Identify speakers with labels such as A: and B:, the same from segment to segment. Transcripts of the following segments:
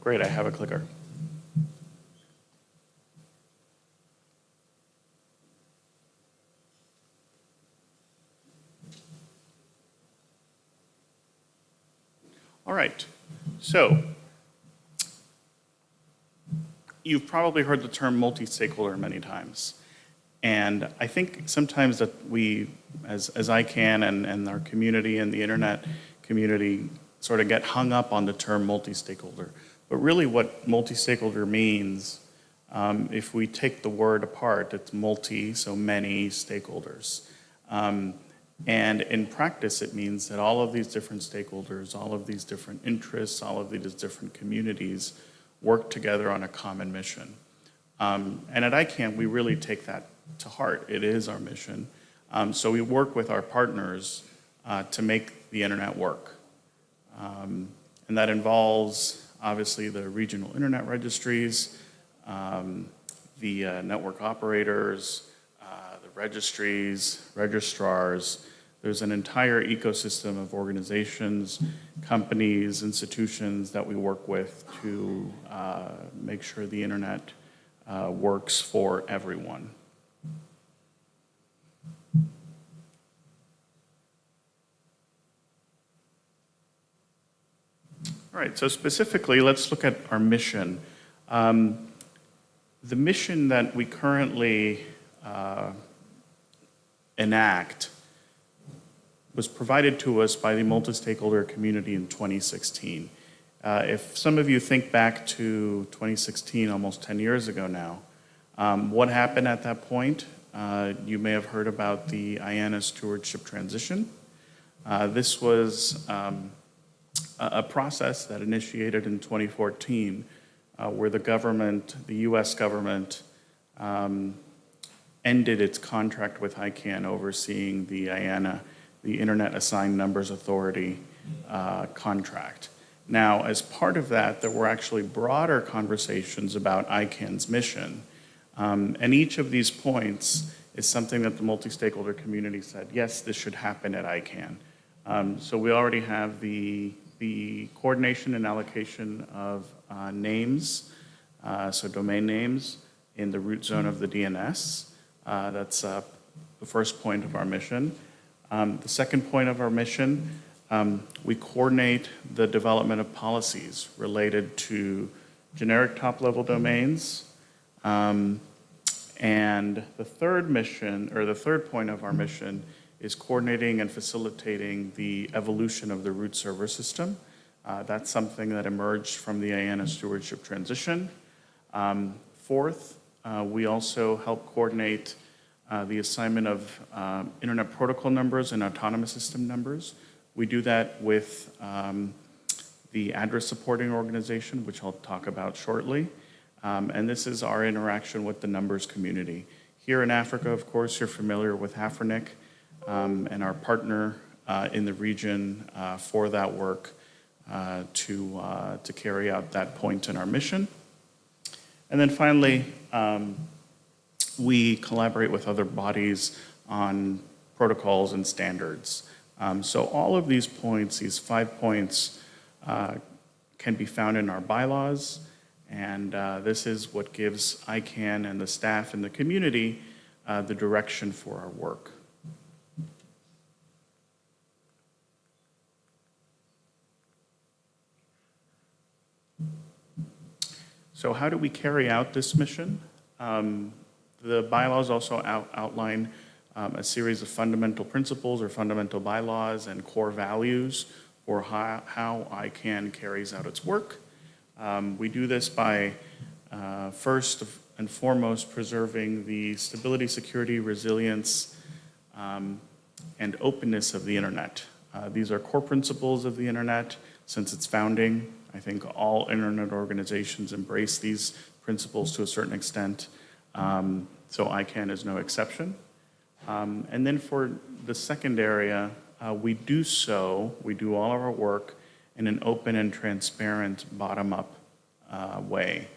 A: Great, I have a clicker. All right, so you've probably heard the term multi-stakeholder many times. And I think sometimes that we, as ICANN and our community and the internet community sort of get hung up on the term multi-stakeholder. But really what multi-stakeholder means, if we take the word apart, it's multi, so many stakeholders. And in practice, it means that all of these different stakeholders, all of these different interests, all of these different communities work together on a common mission. And at ICANN, we really take that to heart. It is our mission. So we work with our partners to make the internet work. And that involves, obviously, the regional internet registries, the network operators, the registries, registrars. There's an entire ecosystem of organizations, companies, institutions that we work with to make sure the internet works for everyone. All right, so specifically, let's look at our mission. The mission that we currently enact was provided to us by the multi-stakeholder community in 2016. If some of you think back to 2016, almost 10 years ago now, what happened at that point? You may have heard about the IANA stewardship transition. This was a process that initiated in 2014 where the government, the US government, ended its contract with ICANN overseeing the IANA, the Internet Assigned Numbers Authority contract. Now, as part of that, there were actually broader conversations about ICANN's mission. And each of these points is something that the multi-stakeholder community said, yes, this should happen at ICANN. So we already have the coordination and allocation of names, so domain names in the root zone of the DNS. That's the first point of our mission. The second point of our mission, we coordinate the development of policies related to generic top-level domains. And the third mission, or the third point of our mission, is coordinating and facilitating the evolution of the root server system. That's something that emerged from the IANA stewardship transition. Fourth, we also help coordinate the assignment of internet protocol numbers and autonomous system numbers. We do that with the address supporting organization, which I'll talk about shortly. And this is our interaction with the numbers community. Here in Africa, of course, you're familiar with Afrinic and our partner in the region for that work to carry out that point in our mission. And then finally, we collaborate with other bodies on protocols and standards. So all of these points, these 5 points, can be found in our bylaws, and this is what gives ICANN and the staff and the community the direction for our work. So how do we carry out this mission? The bylaws also outline a series of fundamental principles or fundamental bylaws and core values for how ICANN carries out its work. We do this by first and foremost preserving the stability, security, resilience, and openness of the internet. These are core principles of the internet since its founding. I think all internet organizations embrace these principles to a certain extent. So ICANN is no exception. And then for the second area, we do all of our work in an open and transparent bottom-up way.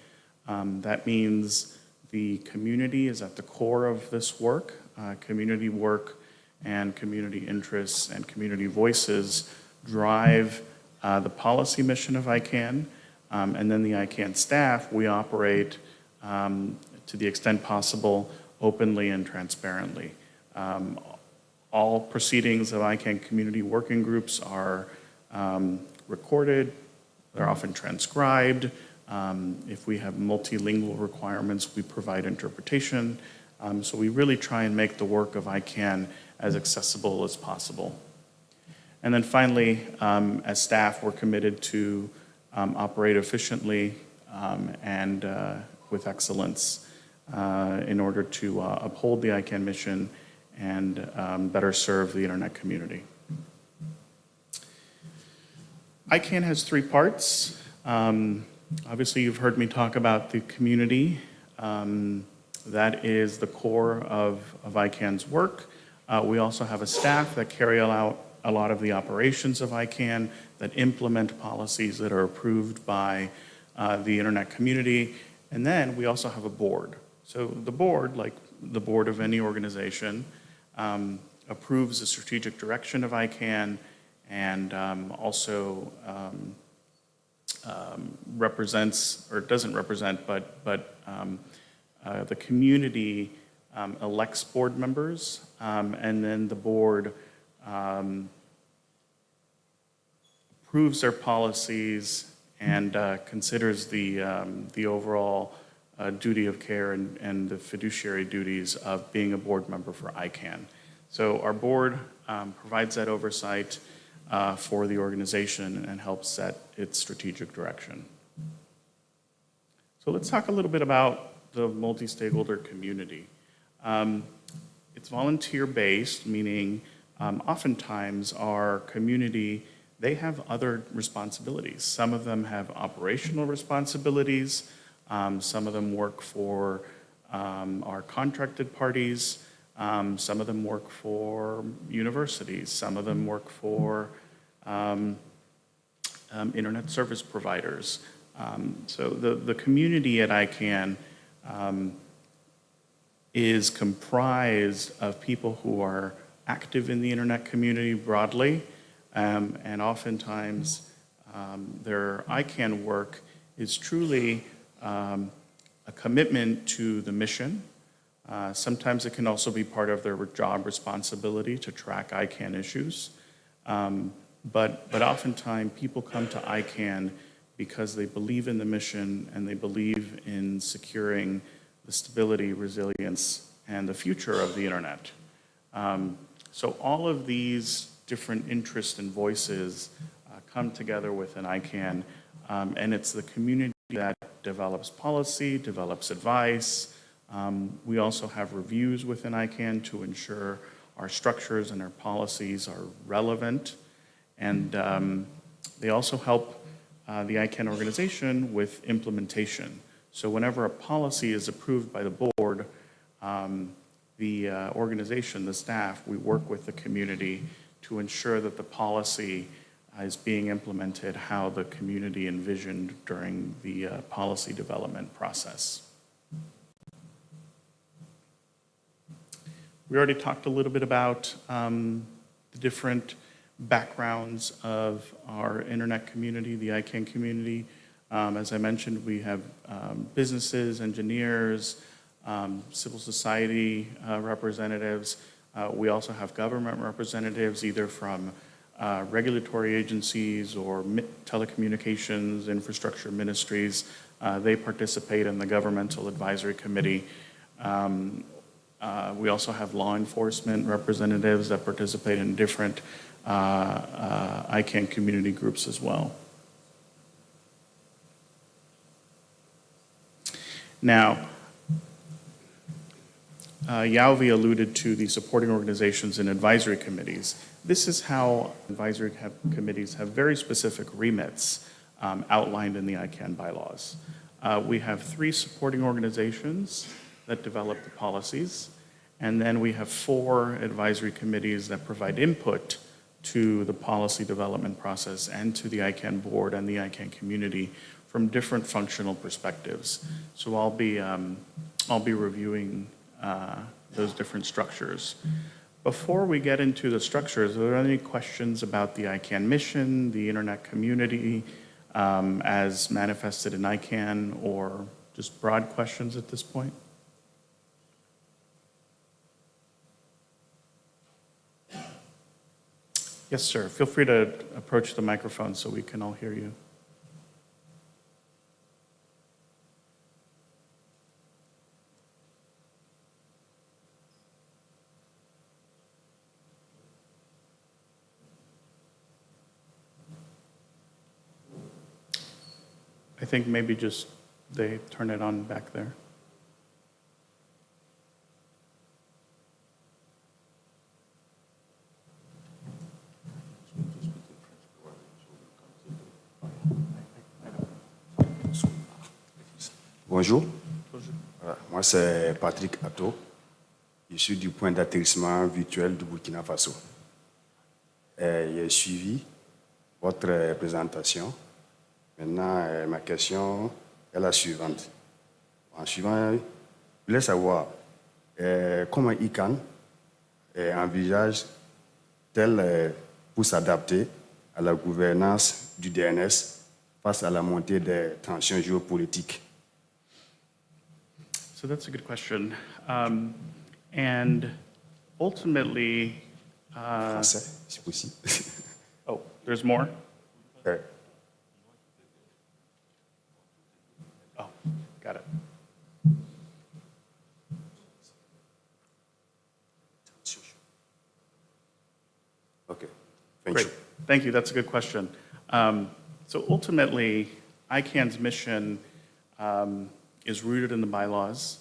A: That means the community is at the core of this work. Community work and community interests and community voices drive the policy mission of ICANN, And then the ICANN staff, we operate to the extent possible openly and transparently. All proceedings of ICANN community working groups are recorded. They're often transcribed. If we have multilingual requirements, we provide interpretation. So we really try and make the work of ICANN as accessible as possible. And then finally, as staff, we're committed to operate efficiently and with excellence in order to uphold the ICANN mission and better serve the internet community. ICANN has three parts. Obviously, you've heard me talk about the community. That is the core of ICANN's work. We also have a staff that carry out a lot of the operations of ICANN, that implement policies that are approved by the internet community. And then we also have a board. So the board, like the board of any organization, approves the strategic direction of ICANN and also represents, or doesn't represent, but the community elects board members, and then the board approves their policies and considers the overall duty of care and the fiduciary duties of being a board member for ICANN. So our board provides that oversight for the organization and helps set its strategic direction. So let's talk a little bit about the multi-stakeholder community. It's volunteer-based, meaning oftentimes our community, they have other responsibilities. Some of them have operational responsibilities. Some of them work for our contracted parties. Some of them work for universities. Some of them work for internet service providers. So the community at ICANN is comprised of people who are active in the internet community broadly, and oftentimes their ICANN work is truly a commitment to the mission. Sometimes it can also be part of their job responsibility to track ICANN issues. But oftentimes people come to ICANN because they believe in the mission and they believe in securing the stability, resilience, and the future of the internet. So all of these different interests and voices come together within ICANN, and it's the community that develops policy, develops advice. We also have reviews within ICANN to ensure our structures and our policies are relevant, and they also help the ICANN organization with implementation. So whenever a policy is approved by the board, the organization, the staff, we work with the community to ensure that the policy is being implemented how the community envisioned during the policy development process. We already talked a little bit about the different backgrounds of our internet community, the ICANN community. As I mentioned, we have businesses, engineers, civil society representatives. We also have government representatives, either from regulatory agencies or telecommunications, infrastructure ministries. They participate in the Governmental Advisory Committee. We also have law enforcement representatives that participate in different ICANN community groups as well. Now, Yauvi alluded to the supporting organizations and advisory committees. This is how advisory committees have very specific remits outlined in the ICANN bylaws. We have 3 supporting organizations that develop the policies, and then we have 4 advisory committees that provide input to the policy development process and to the ICANN board and the ICANN community from different functional perspectives. So I'll be reviewing those different structures. Before we get into the structures, are there any questions about the ICANN mission, the internet community, as manifested in ICANN, or just broad questions at this point? Yes, sir. Feel free to approach the microphone so we can all hear you. I think maybe just they turn it on back there.
B: Bonjour. Voilà. Moi, c'est Patrick Atto. Je suis du point d'atterrissement virtuel du Burkina Faso. J'ai suivi votre présentation. Maintenant, ma question est la suivante. En suivant, je voulais savoir comment ICANN envisage-t-elle pour s'adapter à la gouvernance du DNS face à la montée des tensions géopolitiques.
A: So that's a good question. And ultimately,
B: Français, si possible.
A: oh, there's more? Oh, got it.
B: Okay, thank
A: Great.
B: you.
A: Thank you. That's a good question. So ultimately, ICANN's mission is rooted in the bylaws,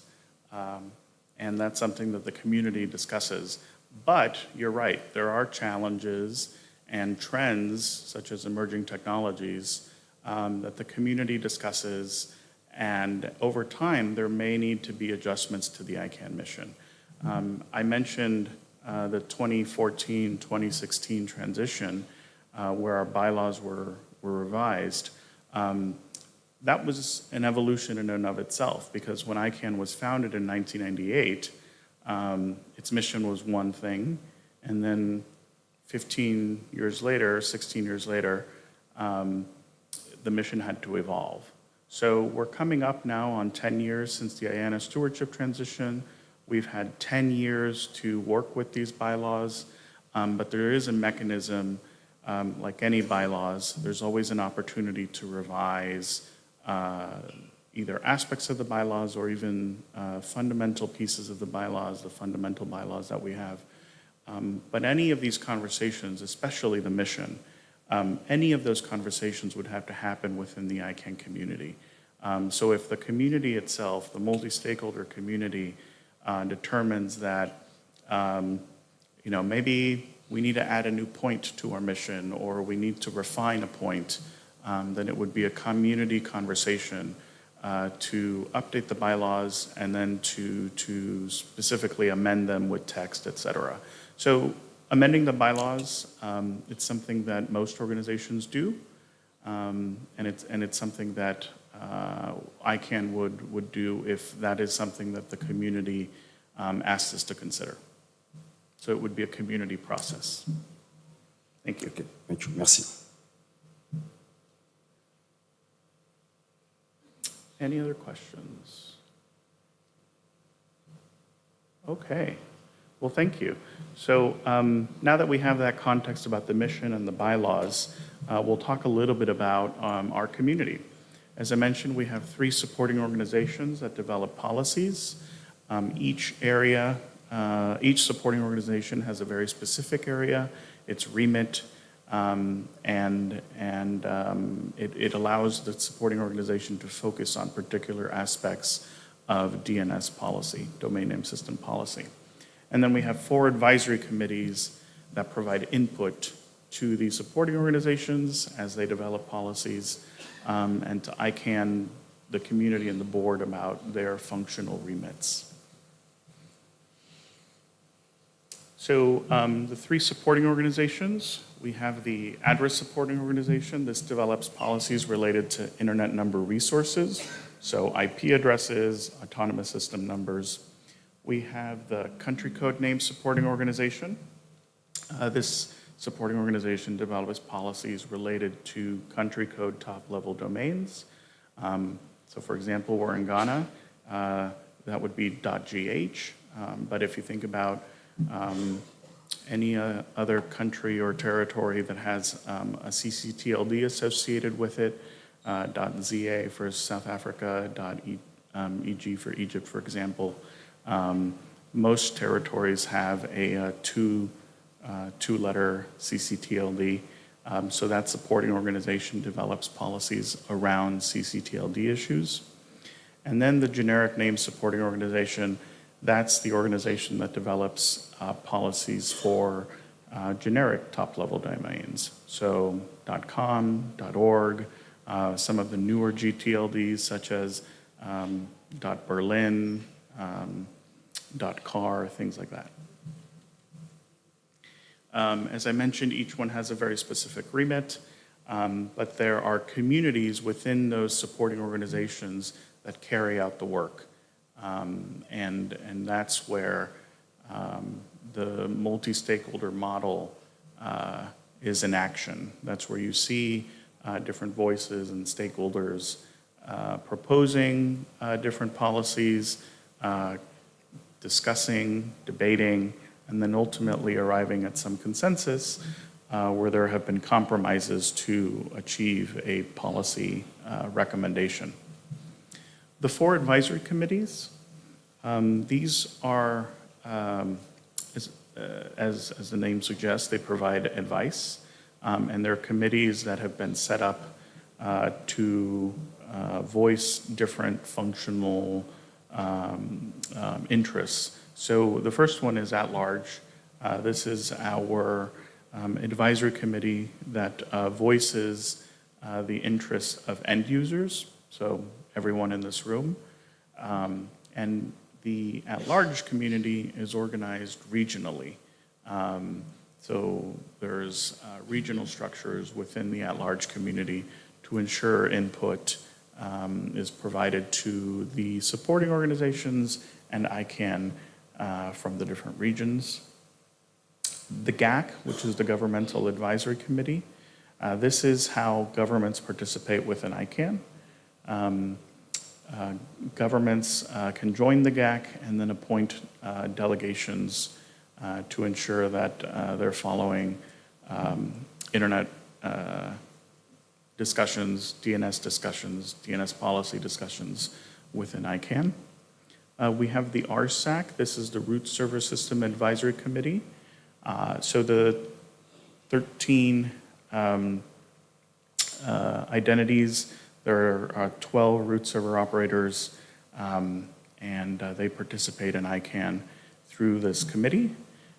A: and that's something that the community discusses. But you're right, there are challenges and trends, such as emerging technologies, that the community discusses, and over time, there may need to be adjustments to the ICANN mission. I mentioned the 2014-2016 transition, where our bylaws were revised. That was an evolution in and of itself, because when ICANN was founded in 1998, its mission was one thing, and then 15 years later, 16 years later, the mission had to evolve. So we're coming up now on 10 years since the IANA stewardship transition. We've had 10 years to work with these bylaws, but there is a mechanism, like any bylaws, there's always an opportunity to revise either aspects of the bylaws or even fundamental pieces of the bylaws, the fundamental bylaws that we have. But any of these conversations, especially the mission, any of those conversations would have to happen within the ICANN community. So if the community itself, the multi-stakeholder community, determines that maybe we need to add a new point to our mission, or we need to refine a point, then it would be a community conversation to update the bylaws and then to specifically amend them with text, et cetera. So amending the bylaws, it's something that most organizations do, and it's something that ICANN would do if that is something that the community asks us to consider. So it would be a community process. Thank you.
B: Okay, thank you. Merci.
A: Any other questions? Okay. Well, thank you. So now that we have that context about the mission and the bylaws, we'll talk a little bit about our community. As I mentioned, we have 3 supporting organizations that develop policies. Each supporting organization has a very specific area, its remit, and it allows the supporting organization to focus on particular aspects of DNS policy, domain name system policy. And then we have 4 advisory committees that provide input to the supporting organizations as they develop policies, and to ICANN, the community and the board, about their functional remits. So the 3 supporting organizations, we have the address supporting organization. This develops policies related to internet number resources, so IP addresses, autonomous system numbers. We have the country code name supporting organization. This supporting organization develops policies related to country code top-level domains. So for example, we're in Ghana, that would be .gh, but if you think about any other country or territory that has a CCTLD associated with it, .za for South Africa, .eg for Egypt, for example. Most territories have a two-letter CCTLD, so that supporting organization develops policies around CCTLD issues. And then the generic name supporting organization, that's the organization that develops policies for generic top-level domains. So .com, .org, some of the newer GTLDs such as .berlin, .car, things like that. As I mentioned, each one has a very specific remit, but there are communities within those supporting organizations that carry out the work. And that's where the multi-stakeholder model is in action. That's where you see different voices and stakeholders proposing different policies, discussing, debating, and then ultimately arriving at some consensus where there have been compromises to achieve a policy recommendation. The 4 advisory committees, these are, as the name suggests, they provide advice, and they're committees that have been set up to voice different functional interests. So the first one is at large. This is our advisory committee that voices the interests of end users, so everyone in this room. And the at-large community is organized regionally. So there's regional structures within the at-large community to ensure input is provided to the supporting organizations and ICANN from the different regions. The GAC, which is the Governmental Advisory Committee, this is how governments participate within ICANN. Governments can join the GAC and then appoint delegations to ensure that they're following internet discussions, DNS policy discussions within ICANN. We have the RSAC. This is the Root Server System Advisory Committee. So the 13 identities, there are 12 root server operators, and they participate in ICANN through this committee.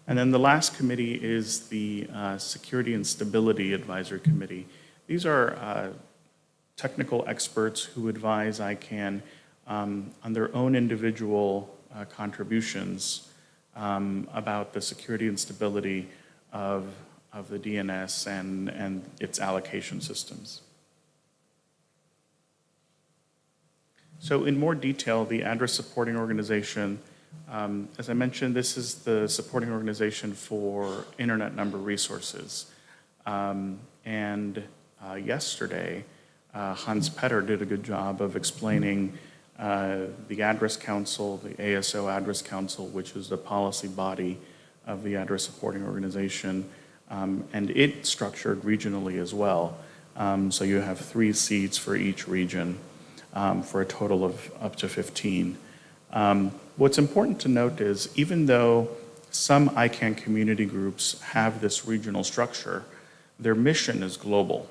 A: And then the last committee is the Security and Stability Advisory Committee. These are technical experts who advise ICANN on their own individual contributions about the security and stability of the DNS and its allocation systems. So in more detail, the address supporting organization, as I mentioned, this is the supporting organization for internet number resources. Yesterday, Hans Petter did a good job of explaining the Address Council, the ASO Address Council, which is the policy body of the address supporting organization, and it's structured regionally as well. So you have 3 seats for each region for a total of up to 15. What's important to note is even though some ICANN community groups have this regional structure, their mission is global.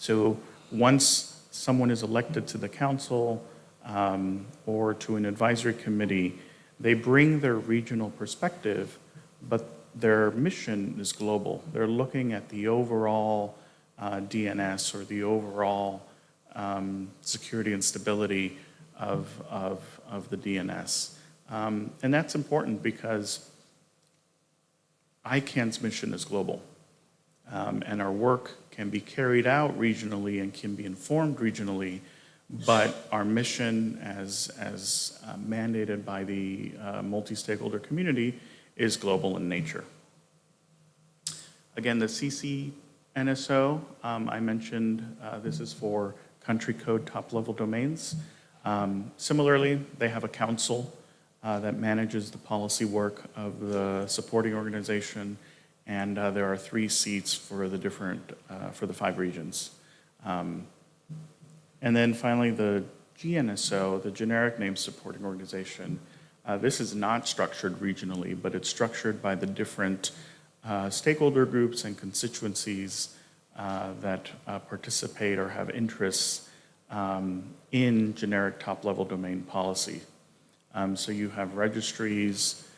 A: So once someone is elected to the council or to an advisory committee, they bring their regional perspective, but their mission is global. They're looking at the overall DNS or the overall security and stability of the DNS. And that's important because ICANN's mission is global. And our work can be carried out regionally and can be informed regionally, but our mission as mandated by the multi-stakeholder community is global in nature. Again, the CCNSO, I mentioned this is for country code top-level domains. Similarly, they have a council that manages the policy work of the supporting organization, and there are 3 seats for the for the 5 regions. And then finally, the GNSO, the Generic Name Supporting Organization. This is not structured regionally, but it's structured by the different stakeholder groups and constituencies that participate or have interests in generic top-level domain policy. So you have registries,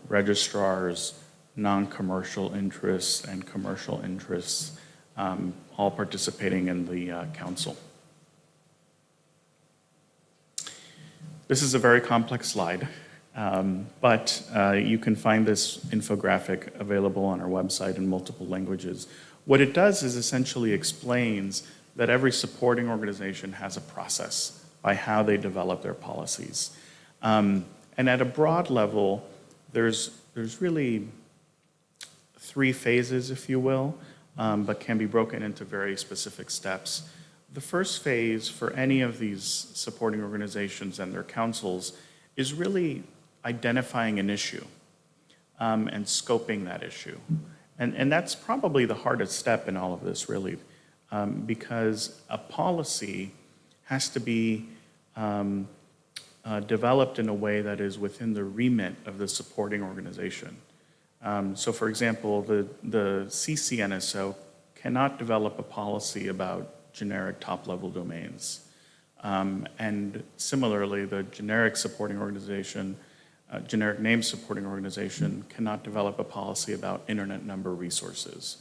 A: registrars, non-commercial interests, and commercial interests, all participating in the council. This is a very complex slide, but you can find this infographic available on our website in multiple languages. What it does is essentially explains that every supporting organization has a process by how they develop their policies. And at a broad level, there's really 3 phases, if you will, but can be broken into very specific steps. The first phase for any of these supporting organizations and their councils is really identifying an issue and scoping that issue. And that's probably the hardest step in all of this, really, because a policy has to be developed in a way that is within the remit of the supporting organization. So for example, the CCNSO cannot develop a policy about generic top-level domains. And similarly, the generic supporting organization, generic name supporting organization cannot develop a policy about internet number resources.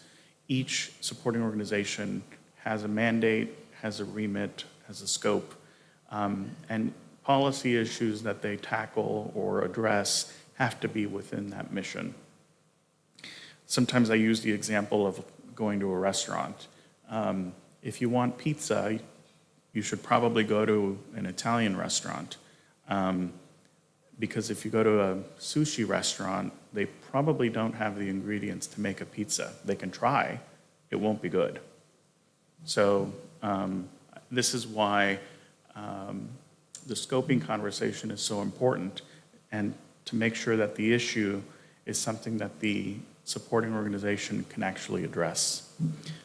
A: Each supporting organization has a mandate, has a remit, has a scope, and policy issues that they tackle or address have to be within that mission. Sometimes I use the example of going to a restaurant. If you want pizza, you should probably go to an Italian restaurant. Because if you go to a sushi restaurant, they probably don't have the ingredients to make a pizza. They can try, it won't be good. So this is why the scoping conversation is so important, and to make sure that the issue is something that the supporting organization can actually address.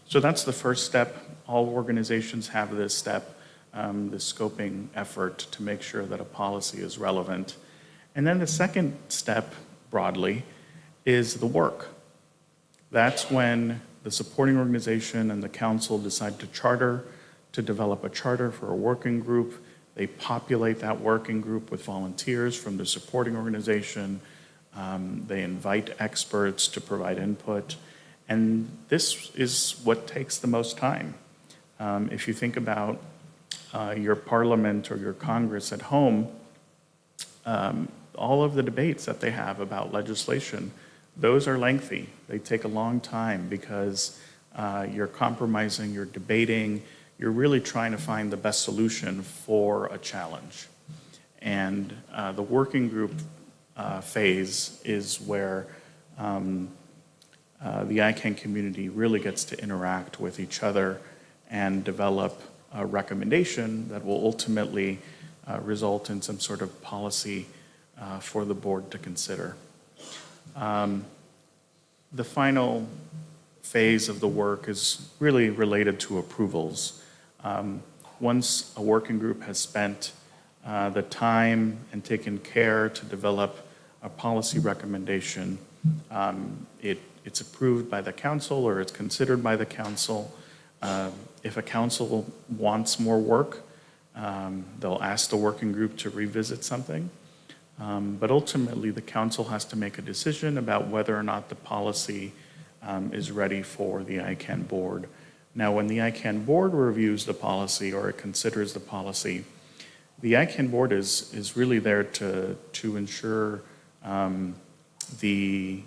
A: So that's the first step. All organizations have this step, this scoping effort to make sure that a policy is relevant. And then the second step, broadly, is the work. That's when the supporting organization and the council decide to develop a charter for a working group. They populate that working group with volunteers from the supporting organization. They invite experts to provide input. And this is what takes the most time. If you think about your parliament or your Congress at home, all of the debates that they have about legislation, those are lengthy. They take a long time because you're compromising, you're debating, you're really trying to find the best solution for a challenge. And the working group phase is where the ICANN community really gets to interact with each other and develop a recommendation that will ultimately result in some sort of policy for the board to consider. The final phase of the work is really related to approvals. Once a working group has spent the time and taken care to develop a policy recommendation, it's approved by the council or it's considered by the council. If a council wants more work, they'll ask the working group to revisit something. But ultimately, the council has to make a decision about whether or not the policy is ready for the ICANN board. Now, when the ICANN board reviews the policy or it considers the policy, the ICANN board is really there to ensure the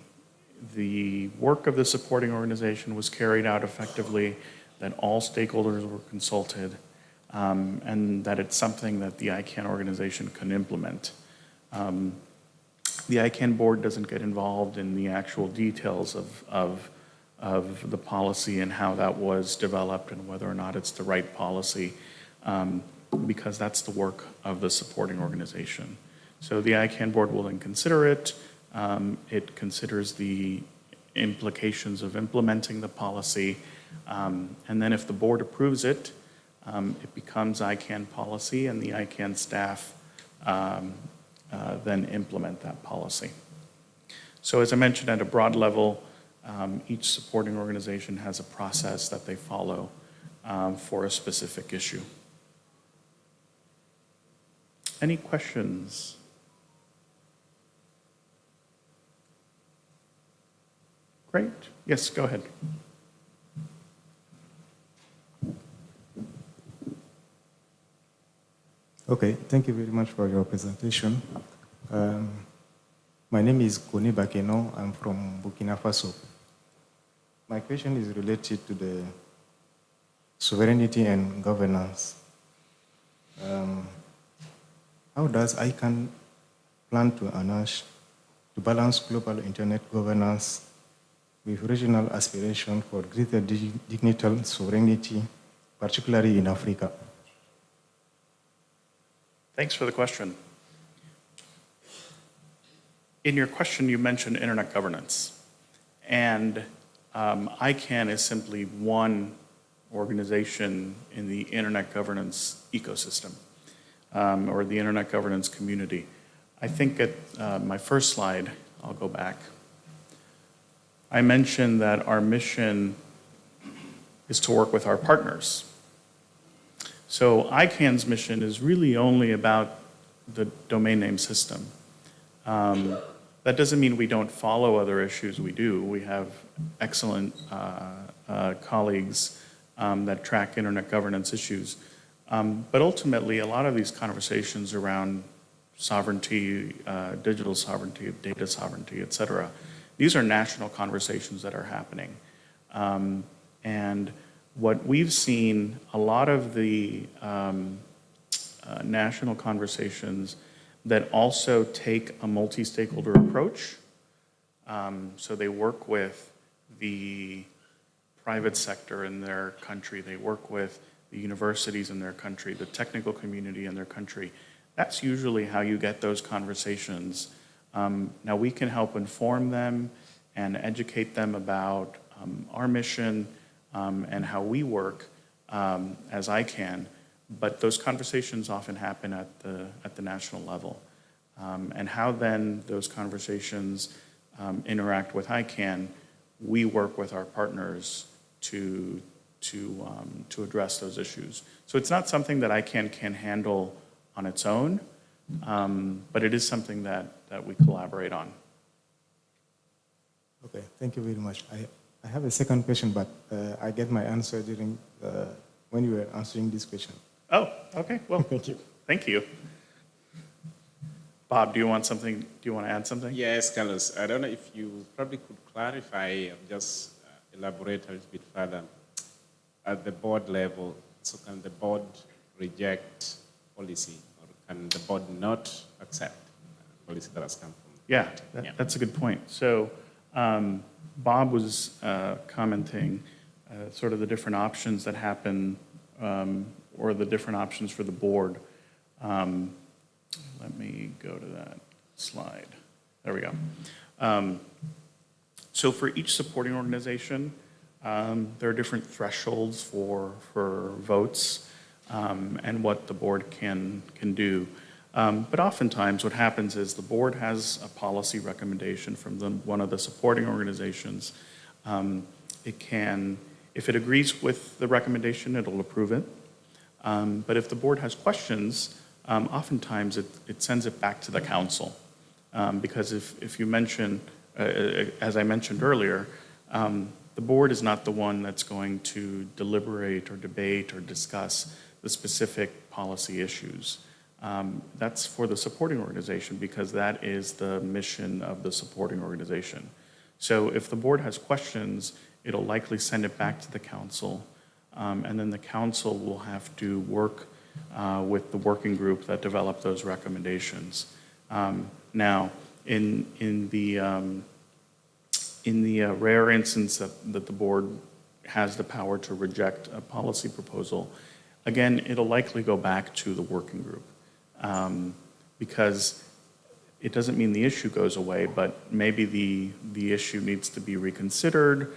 A: work of the supporting organization was carried out effectively, that all stakeholders were consulted, and that it's something that the ICANN organization can implement. The ICANN board doesn't get involved in the actual details of of the policy and how that was developed and whether or not it's the right policy, because that's the work of the supporting organization. So the ICANN board will then consider it. It considers the implications of implementing the policy, and then if the board approves it, it becomes ICANN policy, and the ICANN staff then implement that policy. So as I mentioned, at a broad level, each supporting organization has a process that they follow for a specific issue. Any questions? Great. Yes, go ahead.
C: Okay, thank you very much for your presentation. My name is Kone Bakeno. I'm from Burkina Faso. My question is related to the sovereignty and governance. How does ICANN plan to balance global internet governance with regional aspiration for greater digital sovereignty, particularly in Africa?
A: Thanks for the question. In your question, you mentioned internet governance. And ICANN is simply one organization in the internet governance ecosystem, or the internet governance community. I think at my first slide, I'll go back, I mentioned that our mission is to work with our partners. So ICANN's mission is really only about the domain name system. That doesn't mean we don't follow other issues. We do. We have excellent colleagues that track internet governance issues. But ultimately, a lot of these conversations around sovereignty, digital sovereignty, data sovereignty, et cetera, these are national conversations that are happening. And what we've seen, a lot of the national conversations that also take a multi-stakeholder approach. So they work with the private sector in their country, they work with the universities in their country, the technical community in their country. That's usually how you get those conversations. Now we can help inform them and educate them about our mission and how we work as ICANN, but those conversations often happen at the national level. And how then those conversations interact with ICANN, we work with our partners to address those issues. So it's not something that ICANN can handle on its own, but it is something that we collaborate on.
C: Okay, thank you very much. I have a second question, but I get my answer during when you were answering this question.
A: Oh, okay. Well,
C: Thank you.
A: Thank you. Bob, do you want something? Do you want to add something?
D: Yes, Carlos. I don't know if you probably could clarify, just elaborate a little bit further. At the board level, so can the board reject policy, or can the board not accept policy that has come from?
A: Yeah, that's a good point. So Bob was commenting sort of the different options that happen, or the different options for the board. Let me go to that slide. There we go. So for each supporting organization, there are different thresholds for votes and what the board can do. But oftentimes what happens is the board has a policy recommendation from one of the supporting organizations. It can, if it agrees with the recommendation, it'll approve it. But if the board has questions, oftentimes it sends it back to the council. Because if you mention, as I mentioned earlier, the board is not the one that's going to deliberate or debate or discuss the specific policy issues. That's for the supporting organization because that is the mission of the supporting organization. So if the board has questions, it'll likely send it back to the council, and then the council will have to work with the working group that developed those recommendations. Now, in the in the rare instance that the board has the power to reject a policy proposal, again, it'll likely go back to the working group. Because it doesn't mean the issue goes away, but maybe the issue needs to be reconsidered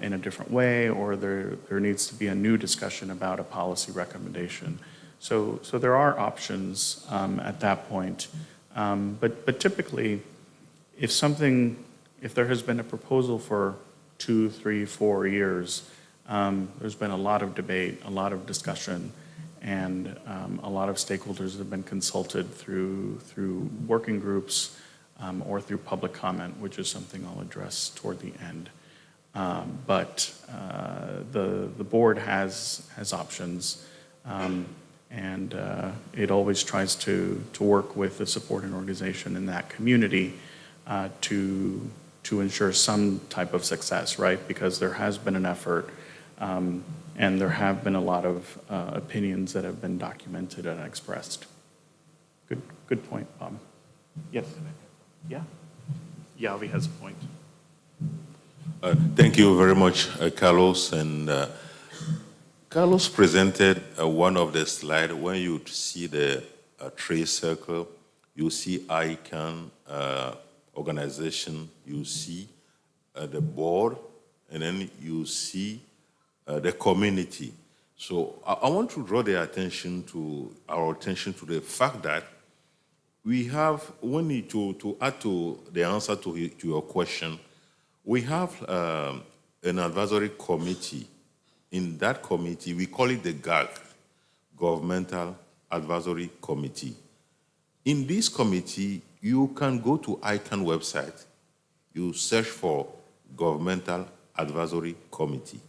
A: in a different way, or there needs to be a new discussion about a policy recommendation. So there are options at that point. But typically, if there has been a proposal for 2, 3, 4 years, there's been a lot of debate, a lot of discussion, and a lot of stakeholders have been consulted through working groups or through public comment, which is something I'll address toward the end. But the board has options, and it always tries to work with the supporting organization in that community to ensure some type of success, right? Because there has been an effort, and there have been a lot of opinions that have been documented and expressed. Good point, Bob. Yes. Yeah. Yavi has a point.
E: Thank you very much, Carlos. And Carlos presented one of the slides. When you see the trade circle, you see ICANN organization, you see the board, and then you see the community. So I want to draw our attention to the fact that we have, to add to the answer to your question, we have an advisory committee. In that committee, we call it the GAC, Governmental Advisory Committee. In this committee, you can go to ICANN website, you search for Governmental Advisory Committee.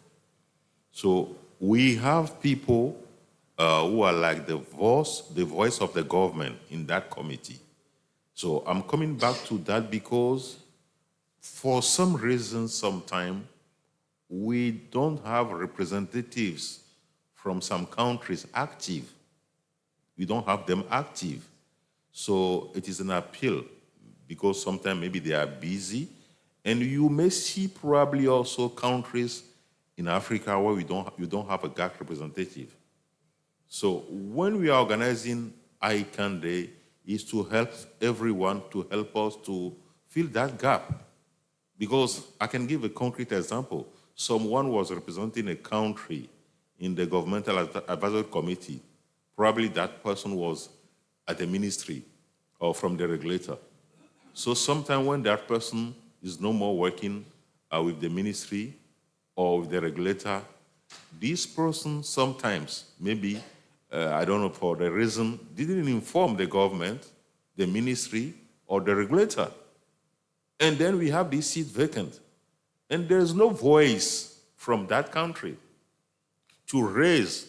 E: So we have people who are like the voice of the government in that committee. So I'm coming back to that because for some reason, sometime, we don't have representatives from some countries active. We don't have them active. So it is an appeal because sometimes maybe they are busy. And you may see probably also countries in Africa where you don't have a GAC representative. So when we are organizing ICANN Day, is to help everyone, to help us to fill that gap. Because I can give a concrete example. Someone was representing a country in the Governmental Advisory Committee. Probably that person was at the ministry or from the regulator. So sometime when that person is no more working with the ministry or with the regulator, this person sometimes, maybe, I don't know, for the reason, didn't inform the government, the ministry, or the regulator. And then we have this seat vacant. And there's no voice from that country to raise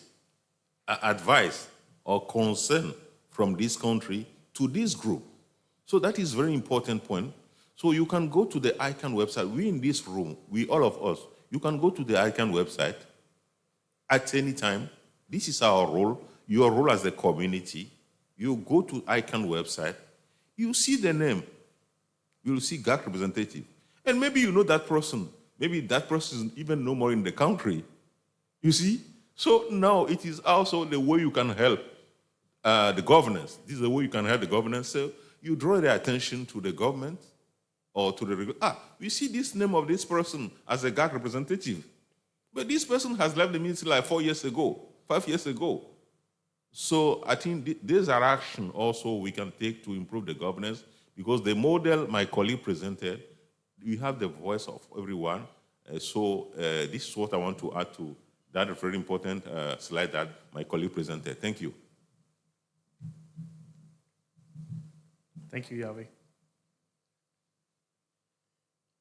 E: advice or concern from this country to this group. So that is a very important point. So you can go to the ICANN website. We in this room, all of us, you can go to the ICANN website at any time. This is our role, your role as the community. You go to ICANN website, you see the name, you'll see GAC representative. And maybe you know that person. Maybe that person is even no more in the country. You see? So now it is also the way you can help the governance. This is the way you can help the governance. So you draw their attention to the government or to the we see this name of this person as a GAC representative. But this person has left the ministry like 4 years ago, 5 years ago. So I think these are actions also we can take to improve the governance, because the model my colleague presented, we have the voice of everyone. So this is what I want to add to that very important slide that my colleague presented. Thank you.
A: Thank you, Yavi.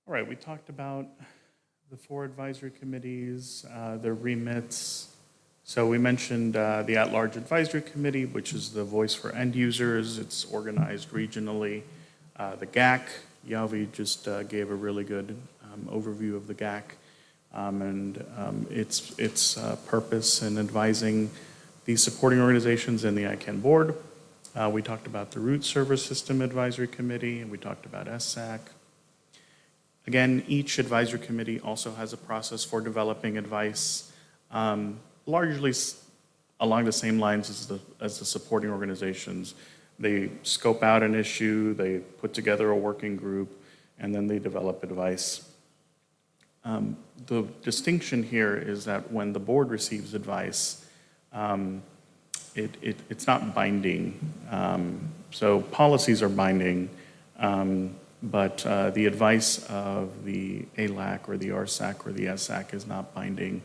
A: All right, we talked about the 4 advisory committees, their remits. So we mentioned the At-Large Advisory Committee, which is the voice for end users. It's organized regionally. The GAC, Yavi just gave a really good overview of the GAC and its purpose in advising the supporting organizations and the ICANN board. We talked about the Root Server System Advisory Committee, and we talked about SSAC. Again, each advisory committee also has a process for developing advice, largely along the same lines as the supporting organizations. They scope out an issue, they put together a working group, and then they develop advice. The distinction here is that when the board receives advice, it's not binding. So policies are binding, but the advice of the ALAC or the RSAC or the SAC is not binding.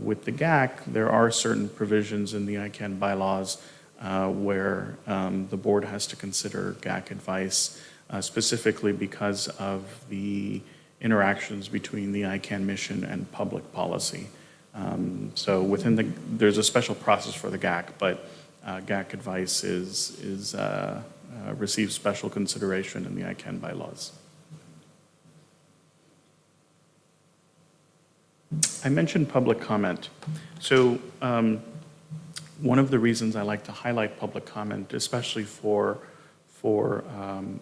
A: With the GAC, there are certain provisions in the ICANN bylaws where the board has to consider GAC advice, specifically because of the interactions between the ICANN mission and public policy. So there's a special process for the GAC, but GAC advice receives special consideration in the ICANN bylaws. I mentioned public comment. So one of the reasons I like to highlight public comment, especially for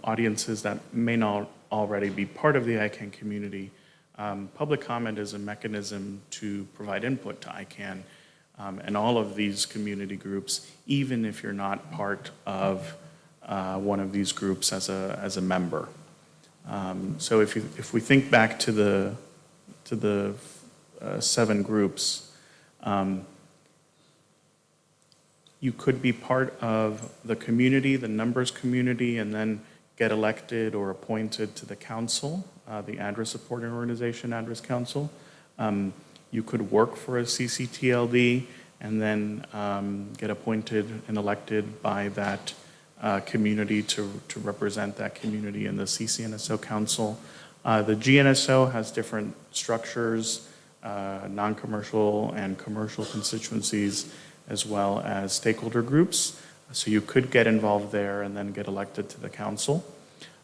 A: audiences that may not already be part of the ICANN community, public comment is a mechanism to provide input to ICANN and all of these community groups, even if you're not part of one of these groups as a member. So if we think back to the 7 groups, you could be part of the community, the numbers community, and then get elected or appointed to the council, the address supporting organization, address council. You could work for a CCTLD and then get appointed and elected by that community to represent that community in the CCNSO council. The GNSO has different structures, non-commercial and commercial constituencies, as well as stakeholder groups. So you could get involved there and then get elected to the council.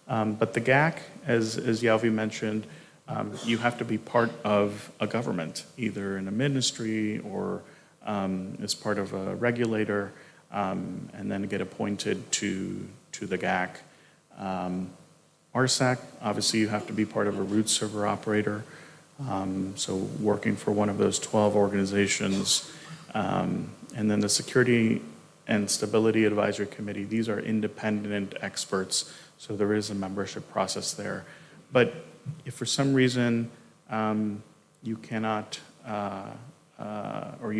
A: But the GAC, as Yalvi mentioned, you have to be part of a government, either in a ministry or as part of a regulator, and then get appointed to the GAC. RSAC, obviously you have to be part of a root server operator, so working for one of those 12 organizations. And then the Security and Stability Advisory Committee, these are independent experts, so there is a membership process there. But if for some reason you cannot, or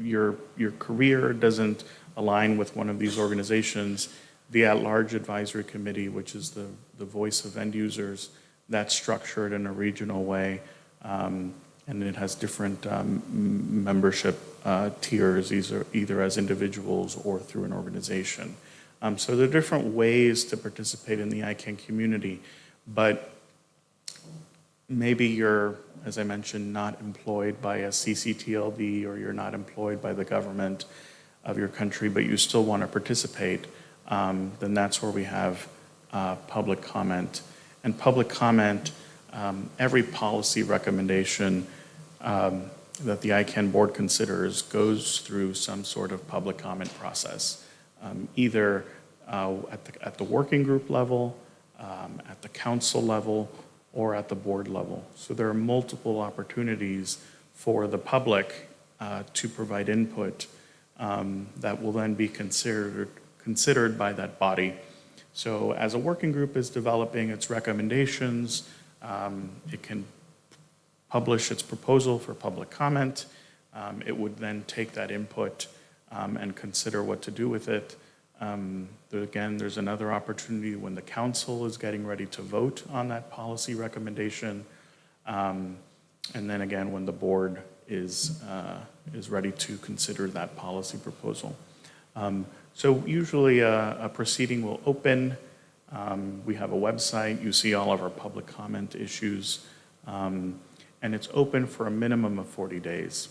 A: your career doesn't align with one of these organizations, the At-Large Advisory Committee, which is the voice of end users, that's structured in a regional way, and it has different membership tiers, either as individuals or through an organization. So there are different ways to participate in the ICANN community, but maybe you're, as I mentioned, not employed by a CCTLD or you're not employed by the government of your country, but you still want to participate, then that's where we have public comment. And public comment, every policy recommendation that the ICANN board considers goes through some sort of public comment process, either at the working group level, at the council level, or at the board level. So there are multiple opportunities for the public to provide input that will then be considered by that body. So as a working group is developing its recommendations, it can publish its proposal for public comment. It would then take that input and consider what to do with it. Again, there's another opportunity when the council is getting ready to vote on that policy recommendation. And then again, when the board is ready to consider that policy proposal. So usually a proceeding will open. We have a website. You see all of our public comment issues. And it's open for a minimum of 40 days.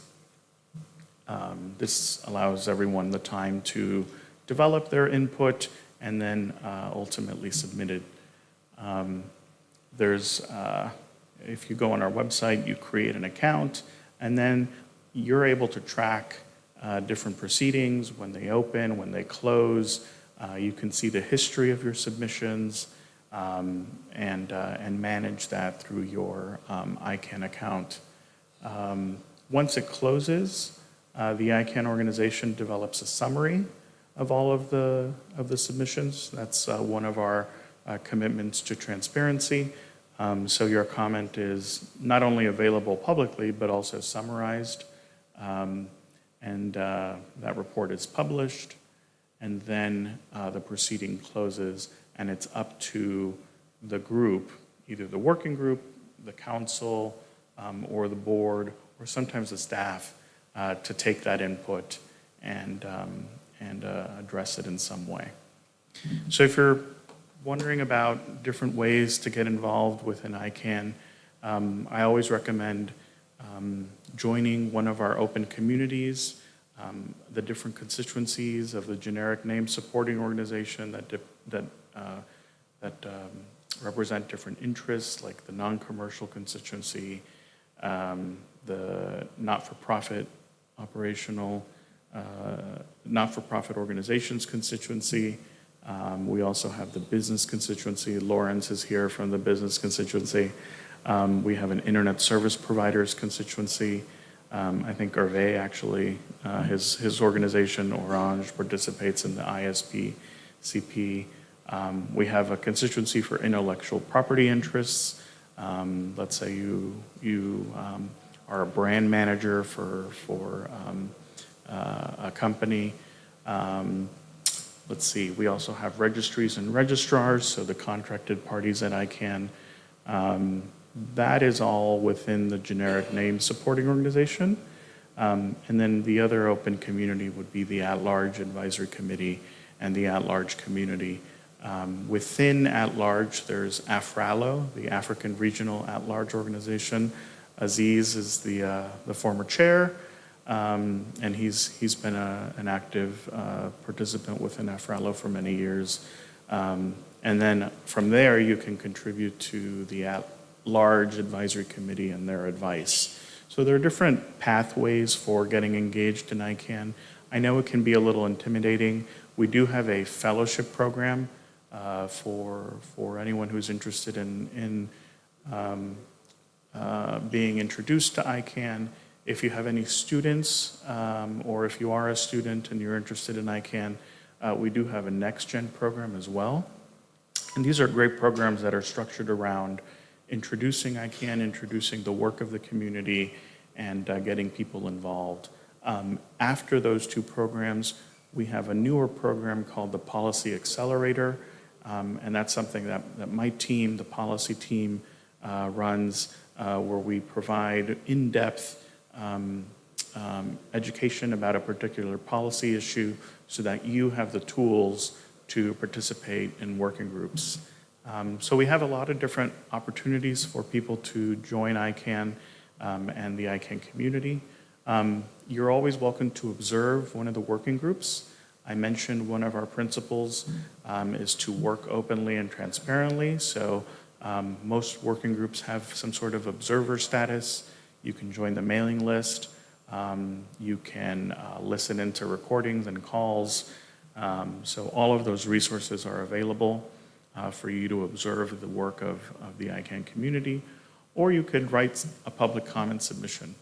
A: This allows everyone the time to develop their input and then ultimately submit it. If you go on our website, you create an account, and then you're able to track different proceedings, when they open, when they close. You can see the history of your submissions. and manage that through your ICANN account. Once it closes, the ICANN organization develops a summary of all of the submissions. That's one of our commitments to transparency. So your comment is not only available publicly, but also summarized. And that report is published, and then the proceeding closes, and it's up to the group, either the working group, the council, or the board, or sometimes the staff, to take that input and address it in some way. So if you're wondering about different ways to get involved with an ICANN, I always recommend joining one of our open communities, the different constituencies of the generic name supporting organization that represent different interests, like the non-commercial constituency, the not-for-profit organizations constituency. We also have the business constituency. Lawrence is here from the business constituency. We have an internet service providers constituency. I think Hervé actually, his organization, Orange, participates in the ISP CP. We have a constituency for intellectual property interests. Let's say you are a brand manager for a company. Let's see, we also have registries and registrars, so the contracted parties at ICANN. That is all within the generic name supporting organization. And then the other open community would be the at-large advisory committee and the at-large community. Within at-large, there's AFRALO, the African Regional At-Large Organization. Aziz is the former chair, and he's been an active participant within AFRALO for many years. And then from there, you can contribute to the at-large advisory committee and their advice. So there are different pathways for getting engaged in ICANN. I know it can be a little intimidating. We do have a fellowship program for anyone who's interested in being introduced to ICANN. If you have any students, or if you are a student and you're interested in ICANN, we do have a Next Gen program as well. And these are great programs that are structured around introducing ICANN, introducing the work of the community, and getting people involved. After those two programs, we have a newer program called the Policy Accelerator, and that's something that my team, the policy team, runs, where we provide in-depth education about a particular policy issue so that you have the tools to participate in working groups. So we have a lot of different opportunities for people to join ICANN and the ICANN community. You're always welcome to observe one of the working groups. I mentioned one of our principles is to work openly and transparently. So most working groups have some sort of observer status. You can join the mailing list. You can listen into recordings and calls. So all of those resources are available for you to observe the work of the ICANN community, or you could write a public comment submission.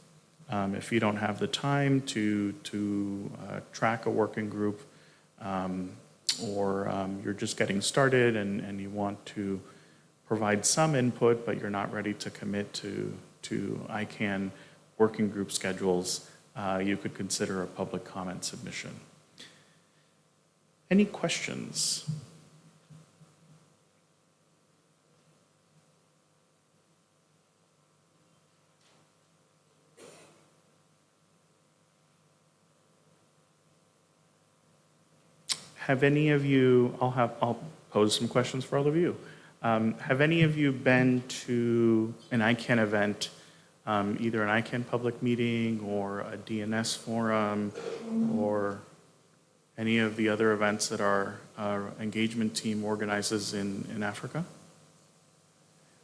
A: If you don't have the time to track a working group, or you're just getting started and you want to provide some input, but you're not ready to commit to ICANN working group schedules, you could consider a public comment submission. Any questions? Have any of you, I'll pose some questions for all of you. Have any of you been to an ICANN event, either an ICANN public meeting or a DNS forum or any of the other events that our engagement team organizes in Africa?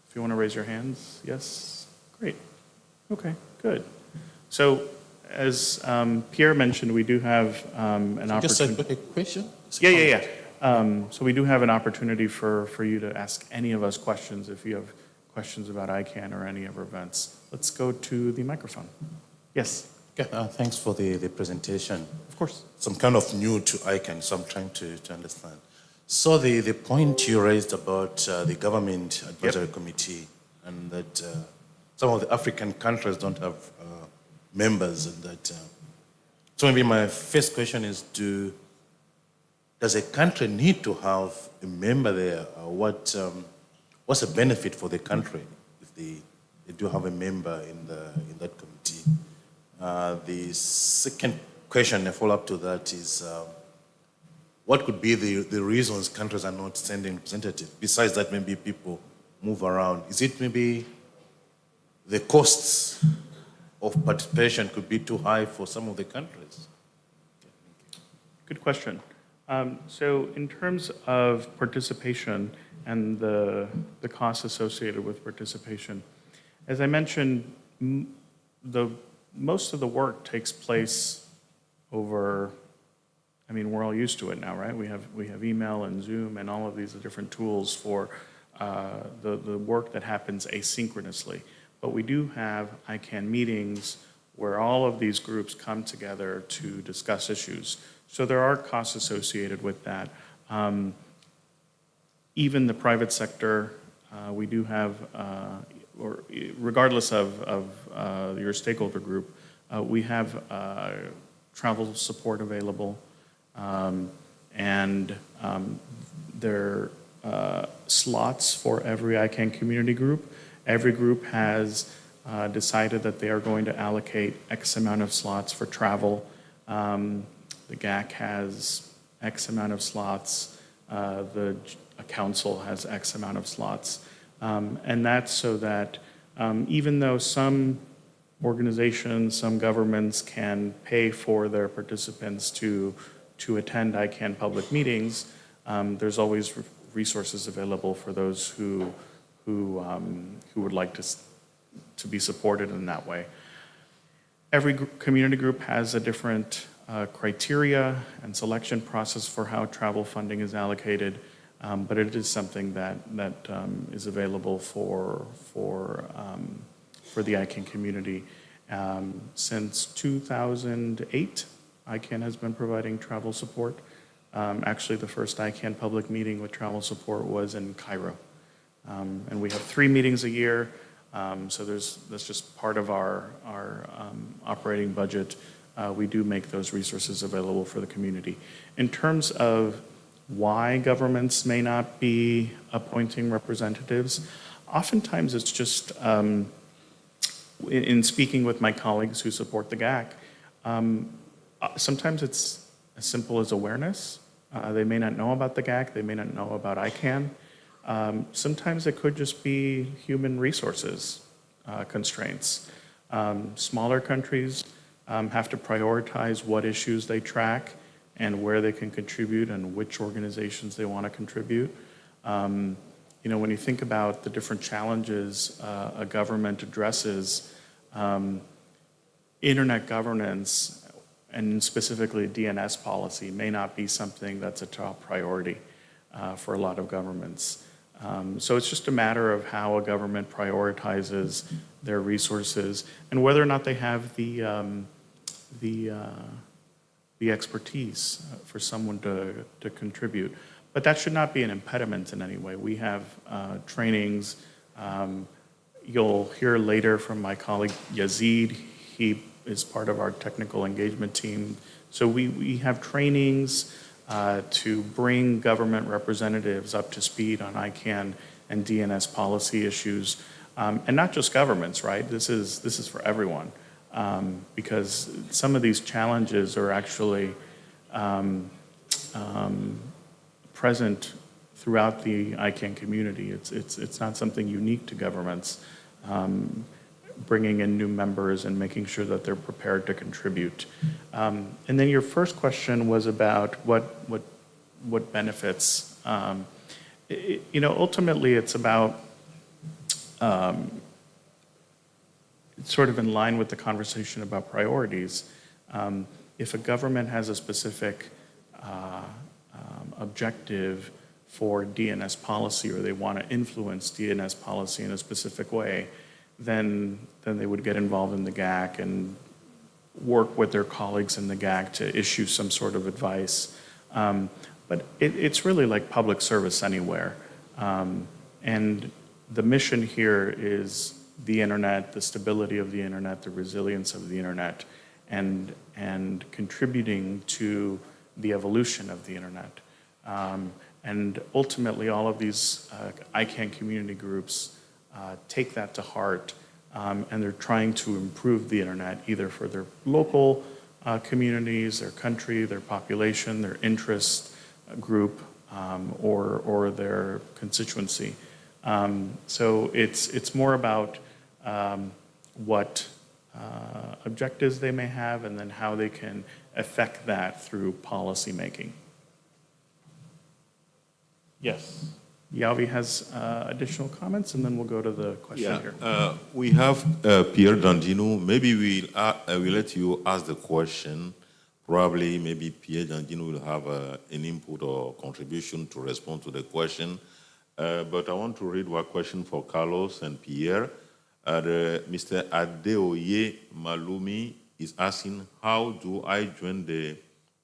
A: If you want to raise your hands, yes? Great. Okay, good. So as Pierre mentioned, we do have an opportunity.
F: Just a quick question.
A: Yeah. So we do have an opportunity for you to ask any of us questions if you have questions about ICANN or any of our events. Let's go to the microphone. Yes,
F: Okay, thanks for the presentation.
A: of course.
F: So I'm kind of new to ICANN, so I'm trying to understand. So the point you raised about the government advisory committee and that some of the African countries don't have members and that. So maybe my first question is, does a country need to have a member there? Or what's the benefit for the country if they do have a member in that committee? The second question, a follow-up to that is, what could be the reasons countries are not sending representatives? Besides that, maybe people move around. Is it maybe the costs of participation could be too high for some of the countries?
A: Good question. So in terms of participation and the costs associated with participation, as I mentioned, most of the work takes place over, I mean, we're all used to it now, right? We have email and Zoom and all of these different tools for the work that happens asynchronously. But we do have ICANN meetings where all of these groups come together to discuss issues. So there are costs associated with that. Even the private sector, we do have, or regardless of your stakeholder group, we have travel support available, and there are slots for every ICANN community group. Every group has decided that they are going to allocate X amount of slots for travel. The GAC has X amount of slots. The council has X amount of slots. And that's so that even though some organizations, some governments can pay for their participants to attend ICANN public meetings, there's always resources available for those who would like to be supported in that way. Every community group has a different criteria and selection process for how travel funding is allocated, but it is something that is available for the ICANN community. Since 2008, ICANN has been providing travel support. Actually, the first ICANN public meeting with travel support was in Cairo. And we have 3 meetings a year, so that's just part of our operating budget. We do make those resources available for the community. In terms of why governments may not be appointing representatives, oftentimes it's just, in speaking with my colleagues who support the GAC, sometimes it's as simple as awareness. They may not know about the GAC, they may not know about ICANN. Sometimes it could just be human resources constraints. Smaller countries have to prioritize what issues they track and where they can contribute and which organizations they want to contribute. You know, when you think about the different challenges a government addresses, internet governance and specifically DNS policy may not be something that's a top priority for a lot of governments. So it's just a matter of how a government prioritizes their resources and whether or not they have the expertise for someone to contribute. But that should not be an impediment in any way. We have trainings. You'll hear later from my colleague Yazid. He is part of our technical engagement team. So we have trainings to bring government representatives up to speed on ICANN and DNS policy issues. And not just governments, right? This is for everyone. Because some of these challenges are actually present throughout the ICANN community. It's not something unique to governments. Bringing in new members and making sure that they're prepared to contribute. And then your first question was about what benefits. You know, ultimately it's about it's sort of in line with the conversation about priorities. If a government has a specific objective for DNS policy, or they want to influence DNS policy in a specific way, then they would get involved in the GAC and work with their colleagues in the GAC to issue some sort of advice. But it's really like public service anywhere. And the mission here is the internet, the stability of the internet, the resilience of the internet, and contributing to the evolution of the internet. And ultimately, all of these ICANN community groups take that to heart, and they're trying to improve the internet, either for their local communities, their country, their population, their interest group, or their constituency. So it's more about what objectives they may have, and then how they can affect that through policy making. Yes. Yavi has additional comments, and then we'll go to the question here.
E: We have Pierre Dandino. Maybe we'll let you ask the question. Probably, maybe Pierre Dandino will have an input or contribution to respond to the question. But I want to read one question for Carlos and Pierre. Mr. Adeoye Malumi is asking, how do I join the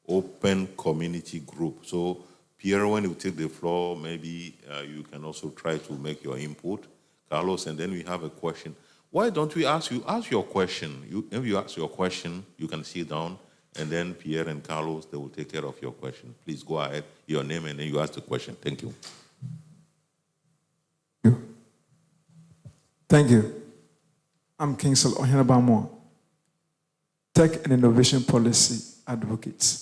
E: open community group? So, Pierre, when you take the floor, maybe you can also try to make your input. Carlos, and then we have a question. Why don't we ask your question? If you ask your question, you can sit down, and then Pierre and Carlos, they will take care of your question. Please go ahead, your name, and then you ask the question. Thank you.
G: Thank you. I'm Kingsel Ohenabamo, Tech and Innovation Policy Advocate.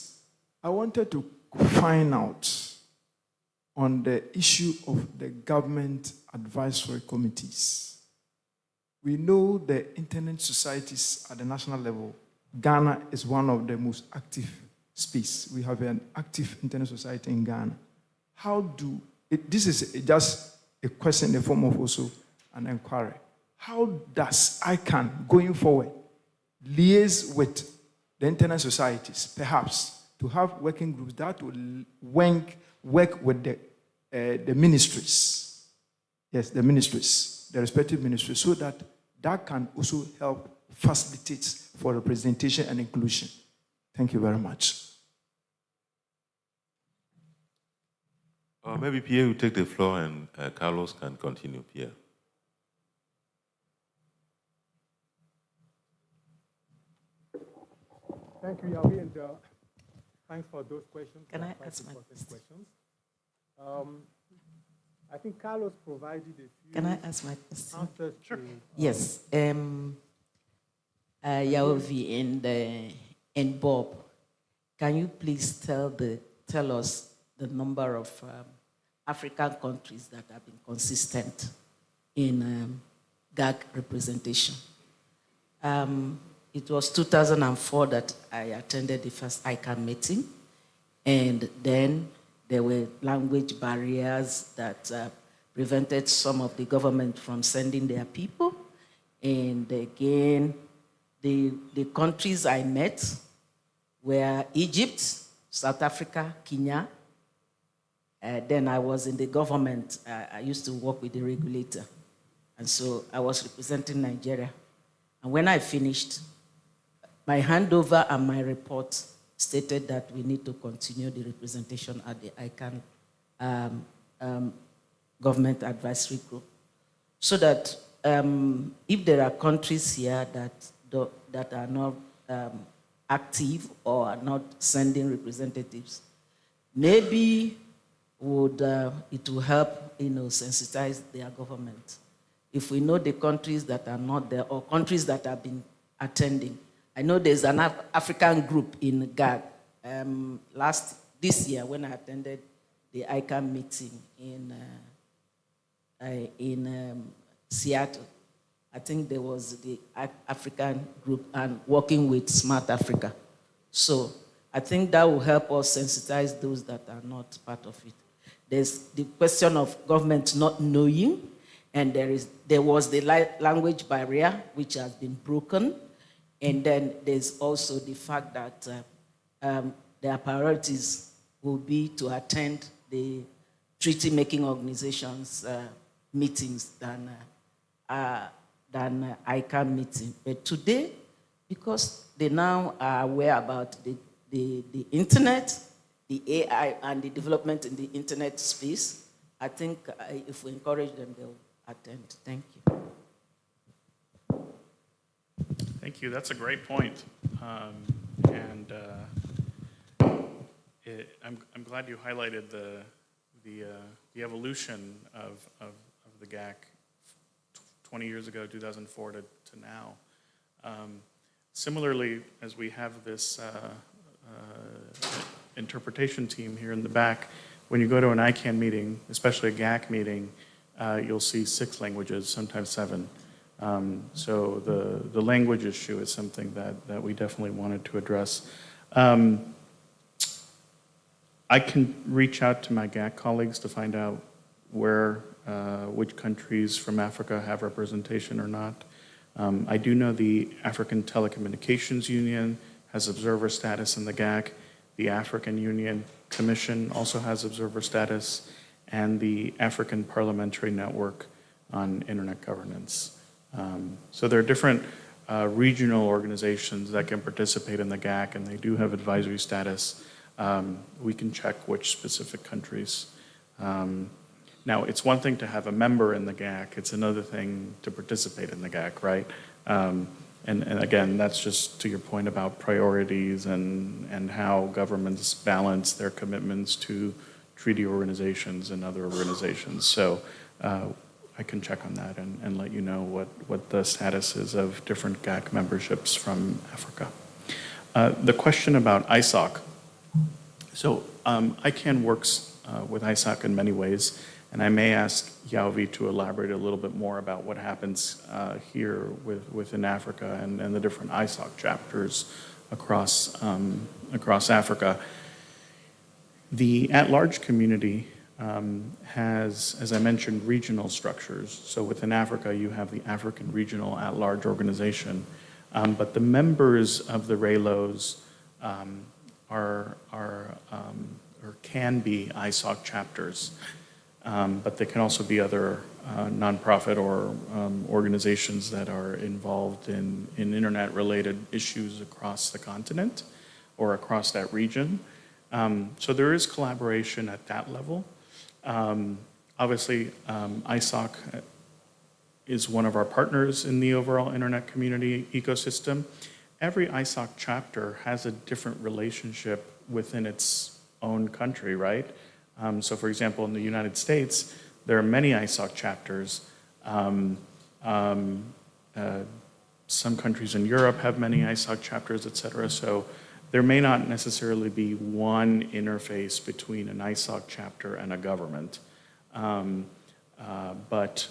G: I wanted to find out on the issue of the government advisory committees. We know the internet societies at the national level. Ghana is one of the most active space. We have an active internet society in Ghana. This is just a question in the form of also an inquiry. How does ICANN, going forward, liaise with the internet societies, perhaps, to have working groups that will work with the ministries? Yes, the ministries, the respective ministries, so that can also help facilitate for representation and inclusion. Thank you very much.
E: Maybe Pierre will take the floor, and Carlos can continue. Pierre.
H: Thank you, Yavi, and thanks for those questions.
I: Can I ask my question?
H: Questions. I think Carlos provided a few
I: Can I ask my question?
H: answers.
A: Sure.
I: Yes. Yaovi and Bob, can you please tell us the number of African countries that have been consistent in GAC representation? It was 2004 that I attended the first ICANN meeting, and then there were language barriers that prevented some of the government from sending their people. And again, the countries I met were Egypt, South Africa, Kenya. Then I was in the government. I used to work with the regulator. And so I was representing Nigeria. And when I finished, my handover and my report stated that we need to continue the representation at the ICANN government advisory group. So that if there are countries here that are not active or are not sending representatives, maybe it will help sensitize their government. If we know the countries that are not there or countries that have been attending. I know there's an African group in GAG. This year when I attended the ICANN meeting in Seattle, I think there was the African group and working with Smart Africa. So I think that will help us sensitize those that are not part of it. There's the question of government not knowing, and there was the language barrier which has been broken. And then there's also the fact that there are priorities will be to attend the treaty-making organizations meetings than ICANN meeting. But today, because they now are aware about the internet, the AI, and the development in the internet space, I think if we encourage them, they'll attend. Thank you.
A: Thank you. That's a great point. I'm glad you highlighted the evolution of the GAC 20 years ago, 2004 to now. Similarly, as we have this interpretation team here in the back, when you go to an ICANN meeting, especially a GAC meeting, you'll see 6 languages, sometimes 7. So the language issue is something that we definitely wanted to address. I can reach out to my GAC colleagues to find out which countries from Africa have representation or not. I do know the African Telecommunications Union has observer status in the GAC. The African Union Commission also has observer status, and the African Parliamentary Network on Internet Governance. So there are different regional organizations that can participate in the GAC, and they do have advisory status. We can check which specific countries. Now, it's one thing to have a member in the GAC, it's another thing to participate in the GAC, right? And again, that's just to your point about priorities and how governments balance their commitments to treaty organizations and other organizations. So I can check on that and let you know what the status is of different GAC memberships from Africa. The question about ISOC. So ICANN works with ISOC in many ways, and I may ask Yauvi to elaborate a little bit more about what happens here within Africa and the different ISOC chapters across Africa. The at-large community has, as I mentioned, regional structures. So within Africa, you have the African Regional At-Large Organization, but the members of the RALOs are or can be ISOC chapters, but they can also be other nonprofit or organizations that are involved in internet-related issues across the continent or across that region. So there is collaboration at that level. Obviously, ISOC is one of our partners in the overall internet community ecosystem. Every ISOC chapter has a different relationship within its own country, right? So for example, in the United States, there are many ISOC chapters. Some countries in Europe have many ISOC chapters, et cetera. So there may not necessarily be one interface between an ISOC chapter and a government. But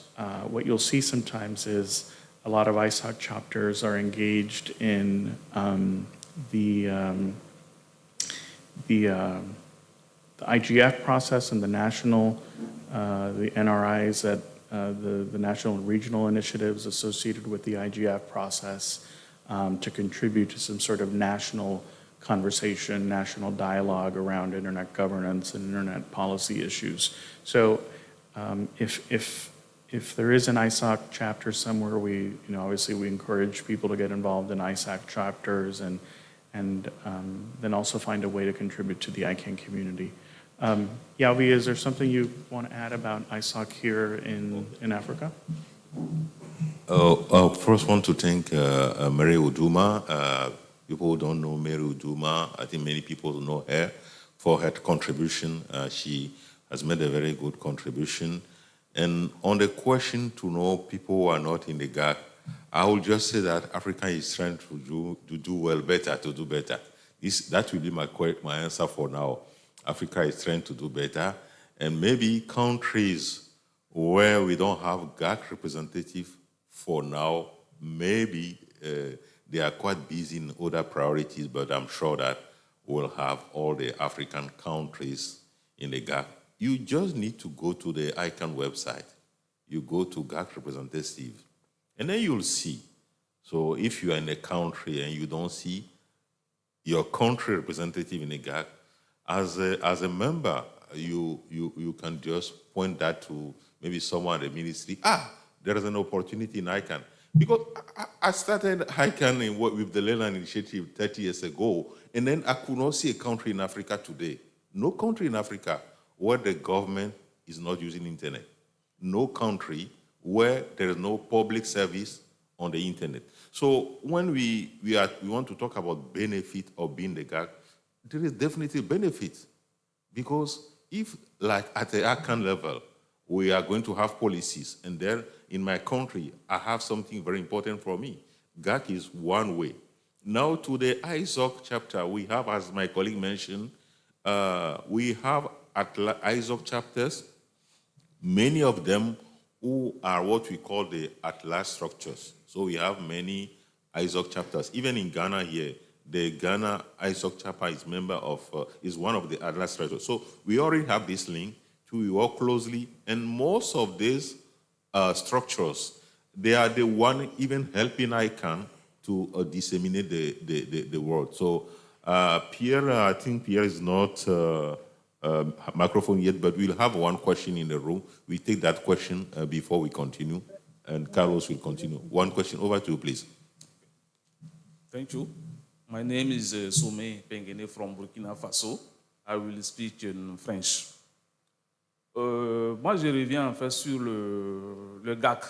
A: what you'll see sometimes is a lot of ISOC chapters are engaged in the IGF process and the national, the NRIs, that the national and regional initiatives associated with the IGF process to contribute to some sort of national conversation, national dialogue around internet governance and internet policy issues. So if there is an ISOC chapter somewhere, obviously we encourage people to get involved in ISOC chapters and then also find a way to contribute to the ICANN community. Yauvi, is there something you want to add about ISOC here in Africa?
E: First, want to thank Mary Uduma. People who don't know Mary Uduma, I think many people know her for her contribution. She has made a very good contribution. And on the question to know people who are not in the GAC, I will just say that Africa is trying to do well better, to do better. That will be my answer for now. Africa is trying to do better, and maybe countries where we don't have GAC representative for now, maybe they are quite busy in other priorities, but I'm sure that we'll have all the African countries in the GAC. You just need to go to the ICANN website. You go to GAC representative, and then you'll see. So if you are in a country and you don't see your country representative in the GAC, As a member, you can just point that to maybe someone at the ministry. There is an opportunity in ICANN. Because I started ICANN with the Leland Initiative 30 years ago, and then I could not see a country in Africa today. No country in Africa where the government is not using internet. No country where there is no public service on the internet. So when we want to talk about benefit of being the GAC, there is definitely benefit. Because if, like at the ICANN level, we are going to have policies, and there in my country, I have something very important for me. GAC is one way. Now to the ISOC chapter, we have, as my colleague mentioned, we have ISOC chapters, many of them who are what we call the Atlas structures. So we have many ISOC chapters. Even in Ghana here, the Ghana ISOC chapter is one of the Atlas structures. So we already have this link to work closely, and most of these structures, they are the one even helping ICANN to disseminate the word. So Pierre, I think Pierre is not microphone yet, but we'll have one question in the room. We take that question before we continue, and Carlos will continue. One question, over to you, please.
J: Thank you. My name is Soumé Pengene from Burkina Faso. I will speak in French. Moi, je reviens en fait sur le GAC.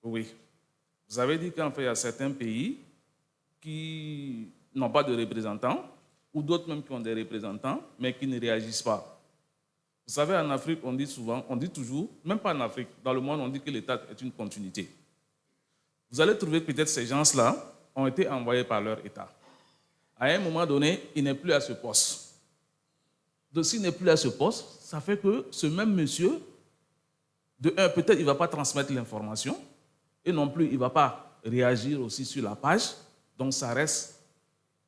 J: Oui. Vous avez dit qu'en fait, il y a certains pays qui n'ont pas de représentants, ou d'autres même qui ont des représentants, mais qui ne réagissent pas. Vous savez, en Afrique, on dit souvent, on dit toujours, même pas en Afrique, dans le monde, on dit que l'État est une continuité. Vous allez trouver peut-être ces gens-là ont été envoyés par leur État. À un moment donné, il n'est plus à ce poste. Donc, s'il n'est plus à ce poste, ça fait que ce même monsieur, de un, peut-être il ne va pas transmettre l'information, et non plus il ne va pas réagir aussi sur la page, donc ça reste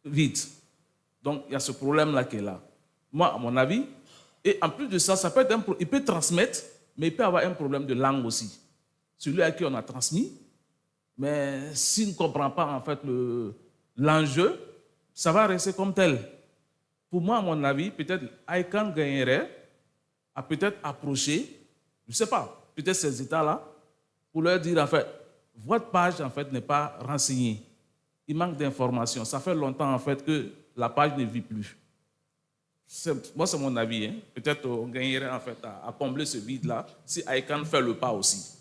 J: vide. Donc il y a ce problème-là qui est là. Moi, à mon avis, et en plus de ça, ça peut être il peut transmettre, mais il peut avoir un problème de langue aussi. Celui à qui on a transmis, mais s'il ne comprend pas en fait l'enjeu, ça va rester comme tel. Pour moi, à mon avis, peut-être ICANN gagnerait à peut-être approcher, je ne sais pas, peut-être ces États-là, pour leur dire en fait, votre page en fait n'est pas renseignée. Il manque d'informations. Ça fait longtemps en fait que la page ne vit plus. Moi, c'est mon avis. Hein. Peut-être on gagnerait en fait à combler ce vide-là si ICANN fait le pas aussi.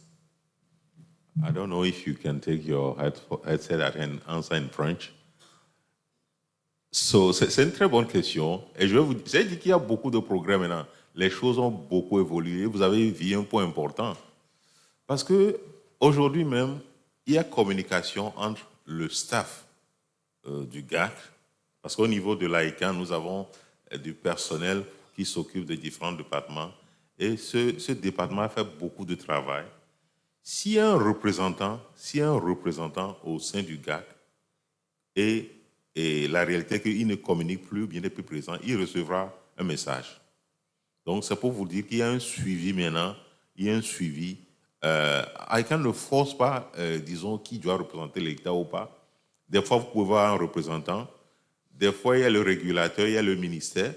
E: I don't know if you can take your headset and answer in French. So, c'est une très bonne question. Et je vais vous dire qu'il y a beaucoup de progrès maintenant. Les choses ont beaucoup évolué. Vous avez vu un point important. Parce que aujourd'hui même, il y a communication entre le staff du GAC. Parce qu'au niveau de l'ICANN, nous avons du personnel qui s'occupe de différents départements. Et ce département fait beaucoup de travail. S'il y a un représentant au sein du GAC et la réalité est qu'il ne communique plus, bien n'est plus présent, il recevra un message. Donc, c'est pour vous dire qu'il y a un suivi maintenant, il y a un suivi. ICANN ne force pas, disons, qui doit représenter l'État ou pas. Des fois, vous pouvez avoir un représentant. Des fois, il y a le régulateur, il y a le ministère.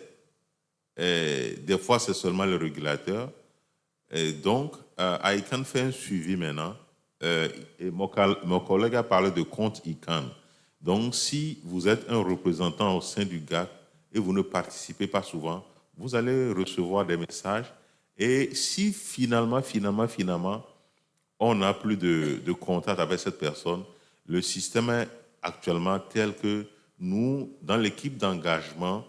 E: Des fois, c'est seulement le régulateur. Donc, ICANN fait un suivi maintenant. Et mon collègue a parlé de compte ICANN. Donc, si vous êtes un représentant au sein du GAC et vous ne participez pas souvent, vous allez recevoir des messages. Et si finalement, on n'a plus de contact avec cette personne, le système est actuellement tel que nous, dans l'équipe d'engagement,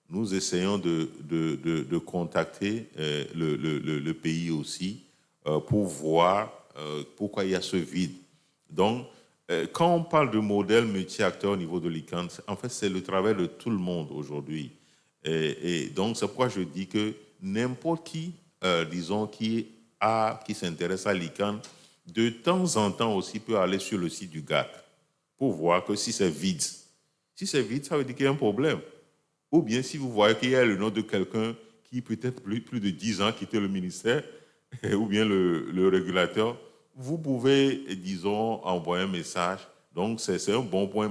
E: nous essayons de contacter le pays aussi pour voir pourquoi il y a ce vide. Donc, quand on parle de modèle multi-acteur au niveau de l'ICANN, en fait, c'est le travail de tout le monde aujourd'hui. Et donc, c'est pourquoi je dis que n'importe qui, disons, qui s'intéresse à l'ICANN, de temps en temps aussi peut aller sur le site du GAC pour voir que si c'est vide. Si c'est vide, ça veut dire qu'il y a un problème. Ou bien si vous voyez qu'il y a le nom de quelqu'un qui peut-être plus de 10 ans quitté le ministère, ou bien le régulateur, vous pouvez, disons, envoyer un message. Donc, c'est un bon point.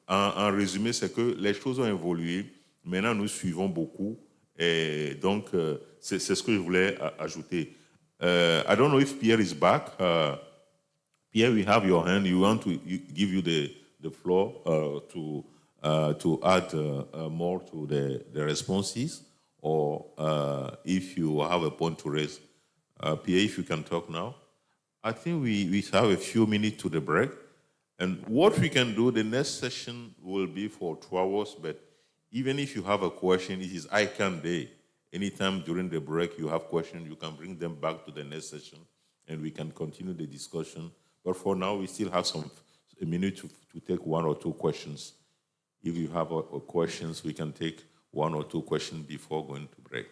E: En résumé, c'est que les choses ont évolué, Maintenant, nous suivons beaucoup. Et donc, c'est ce que je voulais ajouter. I don't know if Pierre is back. Pierre, we have your hand. You want to give you the floor to add more to the responses, or if you have a point to raise. Pierre, if you can talk now. I think we have a few minutes to the break. And what we can do, the next session will be for 2 hours, but even if you have a question, it is ICANN Day. Anytime during the break you have questions, you can bring them back to the next session, and we can continue the discussion. But for now, we still have a minute to take 1 or 2 questions. If you have questions, we can take 1 or 2 questions before going to break.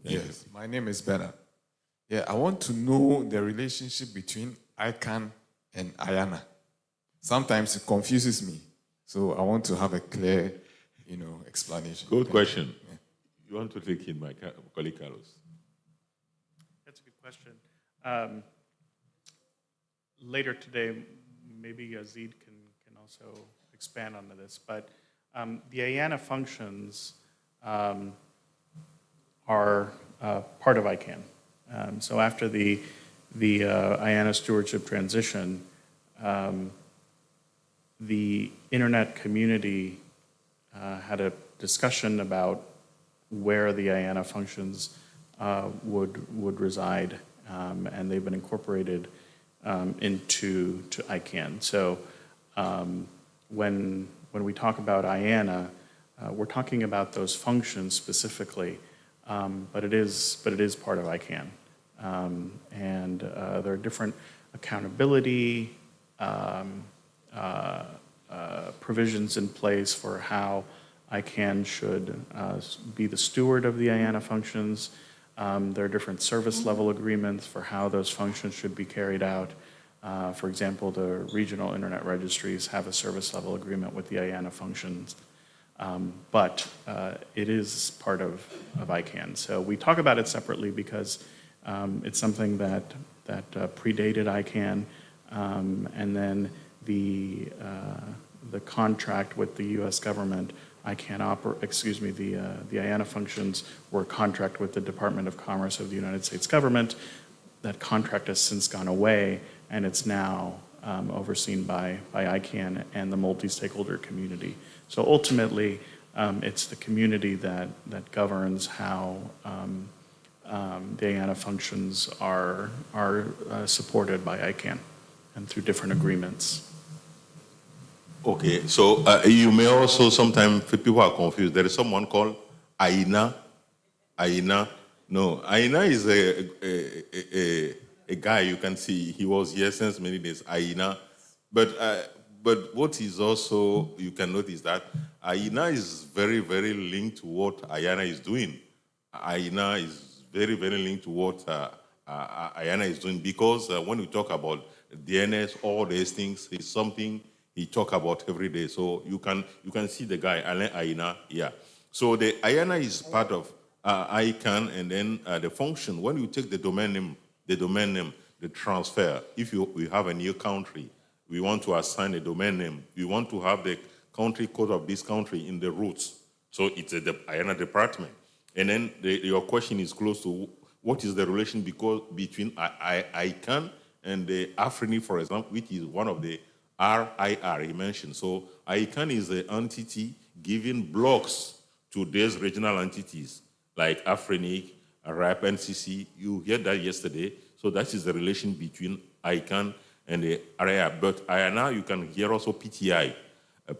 K: Yes, my name is Bernard. Yeah, I want to know the relationship between ICANN and IANA. Sometimes it confuses me, so I want to have a clear, explanation.
E: Good question. Yeah. You want to take in my colleague Carlos?
A: That's a good question. Later today, maybe Yazid can also expand on this, but the IANA functions are part of ICANN. So after the IANA stewardship transition, the internet community had a discussion about where the IANA functions would reside, and they've been incorporated into ICANN. So when we talk about IANA, we're talking about those functions specifically, but it is part of ICANN, and there are different accountability provisions in place for how ICANN should be the steward of the IANA functions. There are different service level agreements for how those functions should be carried out. For example, the regional internet registries have a service level agreement with the IANA functions, but it is part of ICANN. So we talk about it separately because it's something that predated ICANN, and then the contract with the U.S. government, the IANA functions were a contract with the Department of Commerce of the United States government. That contract has since gone away, and it's now overseen by ICANN and the multi-stakeholder community. So ultimately, it's the community that governs how the IANA functions are supported by ICANN and through different agreements.
E: Okay, so you may also, sometimes people are confused. There is someone called Aina. No, Aina is a guy you can see. He was here since many days, Aina. But what is also, you can notice that Aina is very, very linked to what IANA is doing. Aina is very, very linked to what IANA is doing, because when we talk about DNS, all these things, is something he talk about every day. So you can see the guy, Alain Aina, yeah. So the IANA is part of ICANN, and then the function, when you take the domain name, the transfer, if we have a new country, we want to assign a domain name, we want to have the country code of this country in the roots. So it's the IANA department. And then your question is close to what is the relation between ICANN and the AFRINI, for example, which is one of the RIR he mentioned. So ICANN is the entity giving blocks to these regional entities like AFRINIC, RAP, NCC. You heard that yesterday. So that is the relation between ICANN and the RIR. But IANA, you can hear also PTI.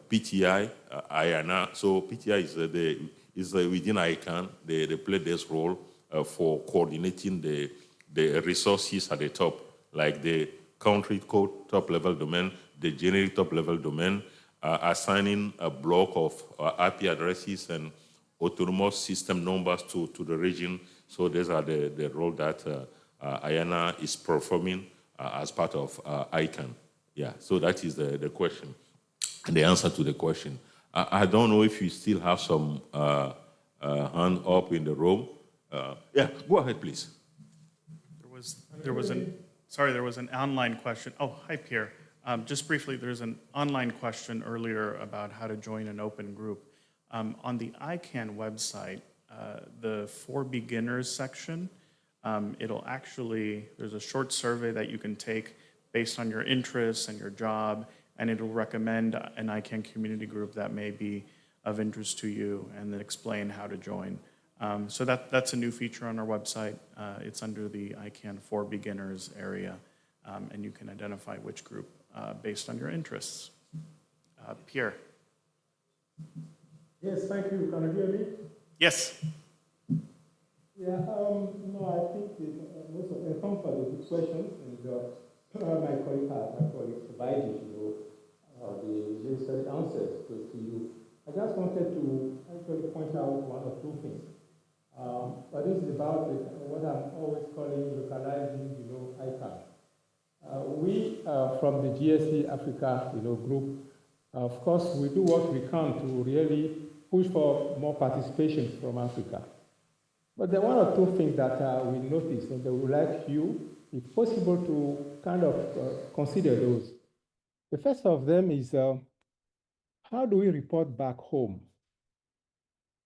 E: PTI, IANA. So PTI is within ICANN. They play this role for coordinating the resources at the top, like the country code top-level domain, the generic top-level domain, assigning a block of IP addresses and autonomous system numbers to the region. So these are the role that IANA is performing as part of ICANN. Yeah, so that is the question, and the answer to the question. I don't know if you still have some hand up in the room. Yeah, go ahead, please.
A: There was an online question. Oh, hi, Pierre. Just briefly, there's an online question earlier about how to join an open group. On the ICANN website, the For Beginners section, there's a short survey that you can take based on your interests and your job, and it'll recommend an ICANN community group that may be of interest to you and then explain how to join. So that's a new feature on our website. It's under the ICANN For Beginners area, and you can identify which group based on your interests. Pierre.
H: Yes, thank you. Can you hear me?
A: Yes.
H: Yeah, no, I think most of them come for the good questions, and my colleague has actually provided, the necessary answers to you. I just wanted to actually point out one or two things. But this is about what I'm always calling localizing, ICANN. We from the GSC Africa, group, of course, we do what we can to really push for more participation from Africa. But there are one or two things that we noticed, and that we would like you, if possible, to kind of consider those. The first of them is how do we report back home?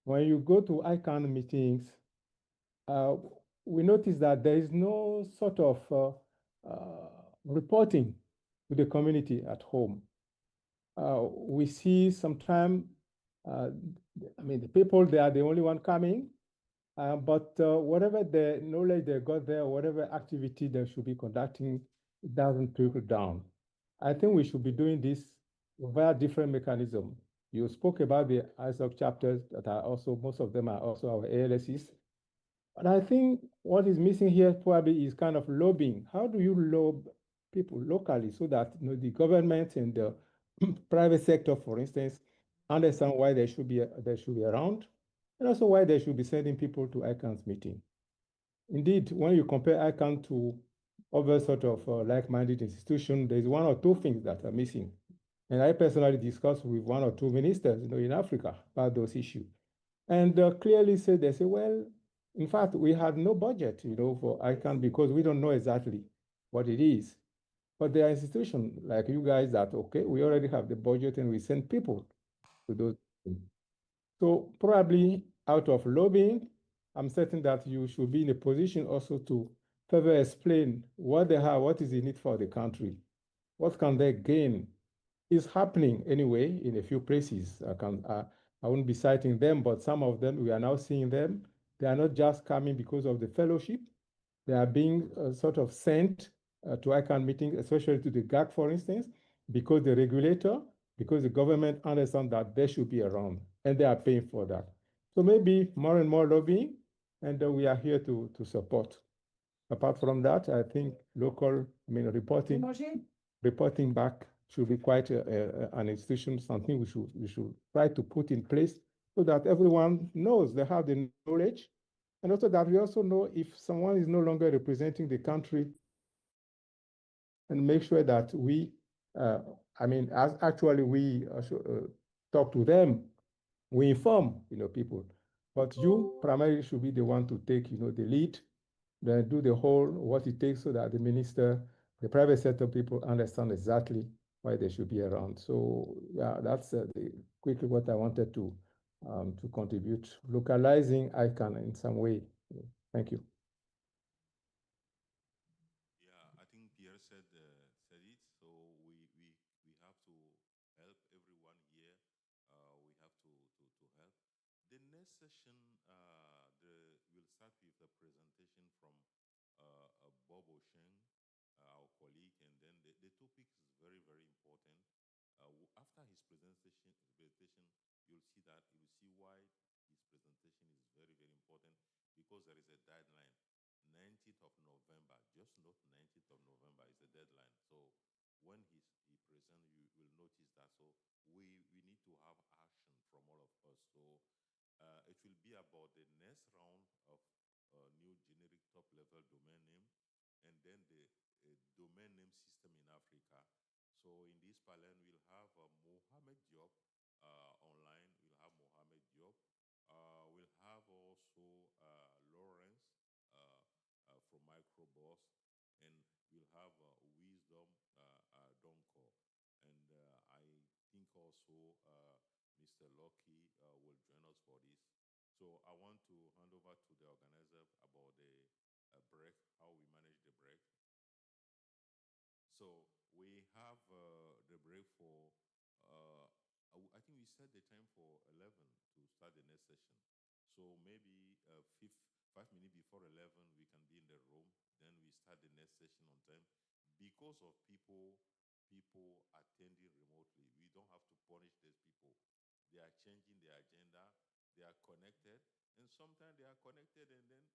H: When you go to ICANN meetings, we notice that there is no sort of reporting to the community at home. We see sometimes, the people, they are the only one coming, but whatever the knowledge they got there, whatever activity they should be conducting, it doesn't trickle down. I think we should be doing this via different mechanisms. You spoke about the ISOC chapters that are also, most of them are also our ALSs. But I think what is missing here probably is kind of lobbying. How do you lobby people locally so that the government and the private sector, for instance, understand why they should be around, and also why they should be sending people to ICANN's meeting. Indeed, when you compare ICANN to other sort of like-minded institutions, there's one or two things that are missing. And I personally discussed with one or two ministers, in Africa about those issues. And clearly said, they say, well, in fact, we had no budget, for ICANN because we don't know exactly what it is. But there are institutions like you guys that, okay, we already have the budget and we send people to those things. So probably out of lobbying, I'm certain that you should be in a position also to further explain what they have, what is in it for the country, what can they gain. It's happening anyway in a few places. I won't be citing them, but some of them, we are now seeing them. They are not just coming because of the fellowship. They are being sort of sent to ICANN meetings, especially to the GAC, for instance, because the regulator, because the government understands that they should be around, and they are paying for that. So maybe more and more lobbying, and we are here to support. Apart from that, I think reporting back should be quite an institution, something we should try to put in place so that everyone knows they have the knowledge, and also that we also know if someone is no longer representing the country, and make sure that we, as actually we talk to them, we inform, people. But you primarily should be the one to take, the lead, then do the whole what it takes so that the minister, the private sector people understand exactly why they should be around. So yeah, that's quickly what I wanted to contribute. Localizing ICANN in some way. Thank you.
E: Yeah, I think Pierre said it. So we have to help everyone here. We have to help. The next session, we'll start with a presentation from Bob Osheng, our colleague, and then the topic is very, very important. After his presentation, you'll see why his presentation is very, very important, because there is a deadline, 19th of November. Just note 19th of November is the deadline. So when he presents, you will notice that. So we need to have action from all of us. So it will be about the next round of new generic top-level domain name, and then the domain name system in Africa. So in this panel, we'll have Mohamed Diop online. We'll have Mohamed Diop. We'll have also Lawrence from Microboss, and we'll have Wisdom Donko. also Mr. Lucky will join us for this. So I want to hand over to the organizer about the break, how we manage the break. So we have the break for, I think we set the time for 11 to start the next session. So maybe 5 minutes before 11, we can be in the room. Then we start the next session on time. Because of people attending remotely, we don't have to punish these people. They are changing their agenda. They are connected. And sometimes they are connected and then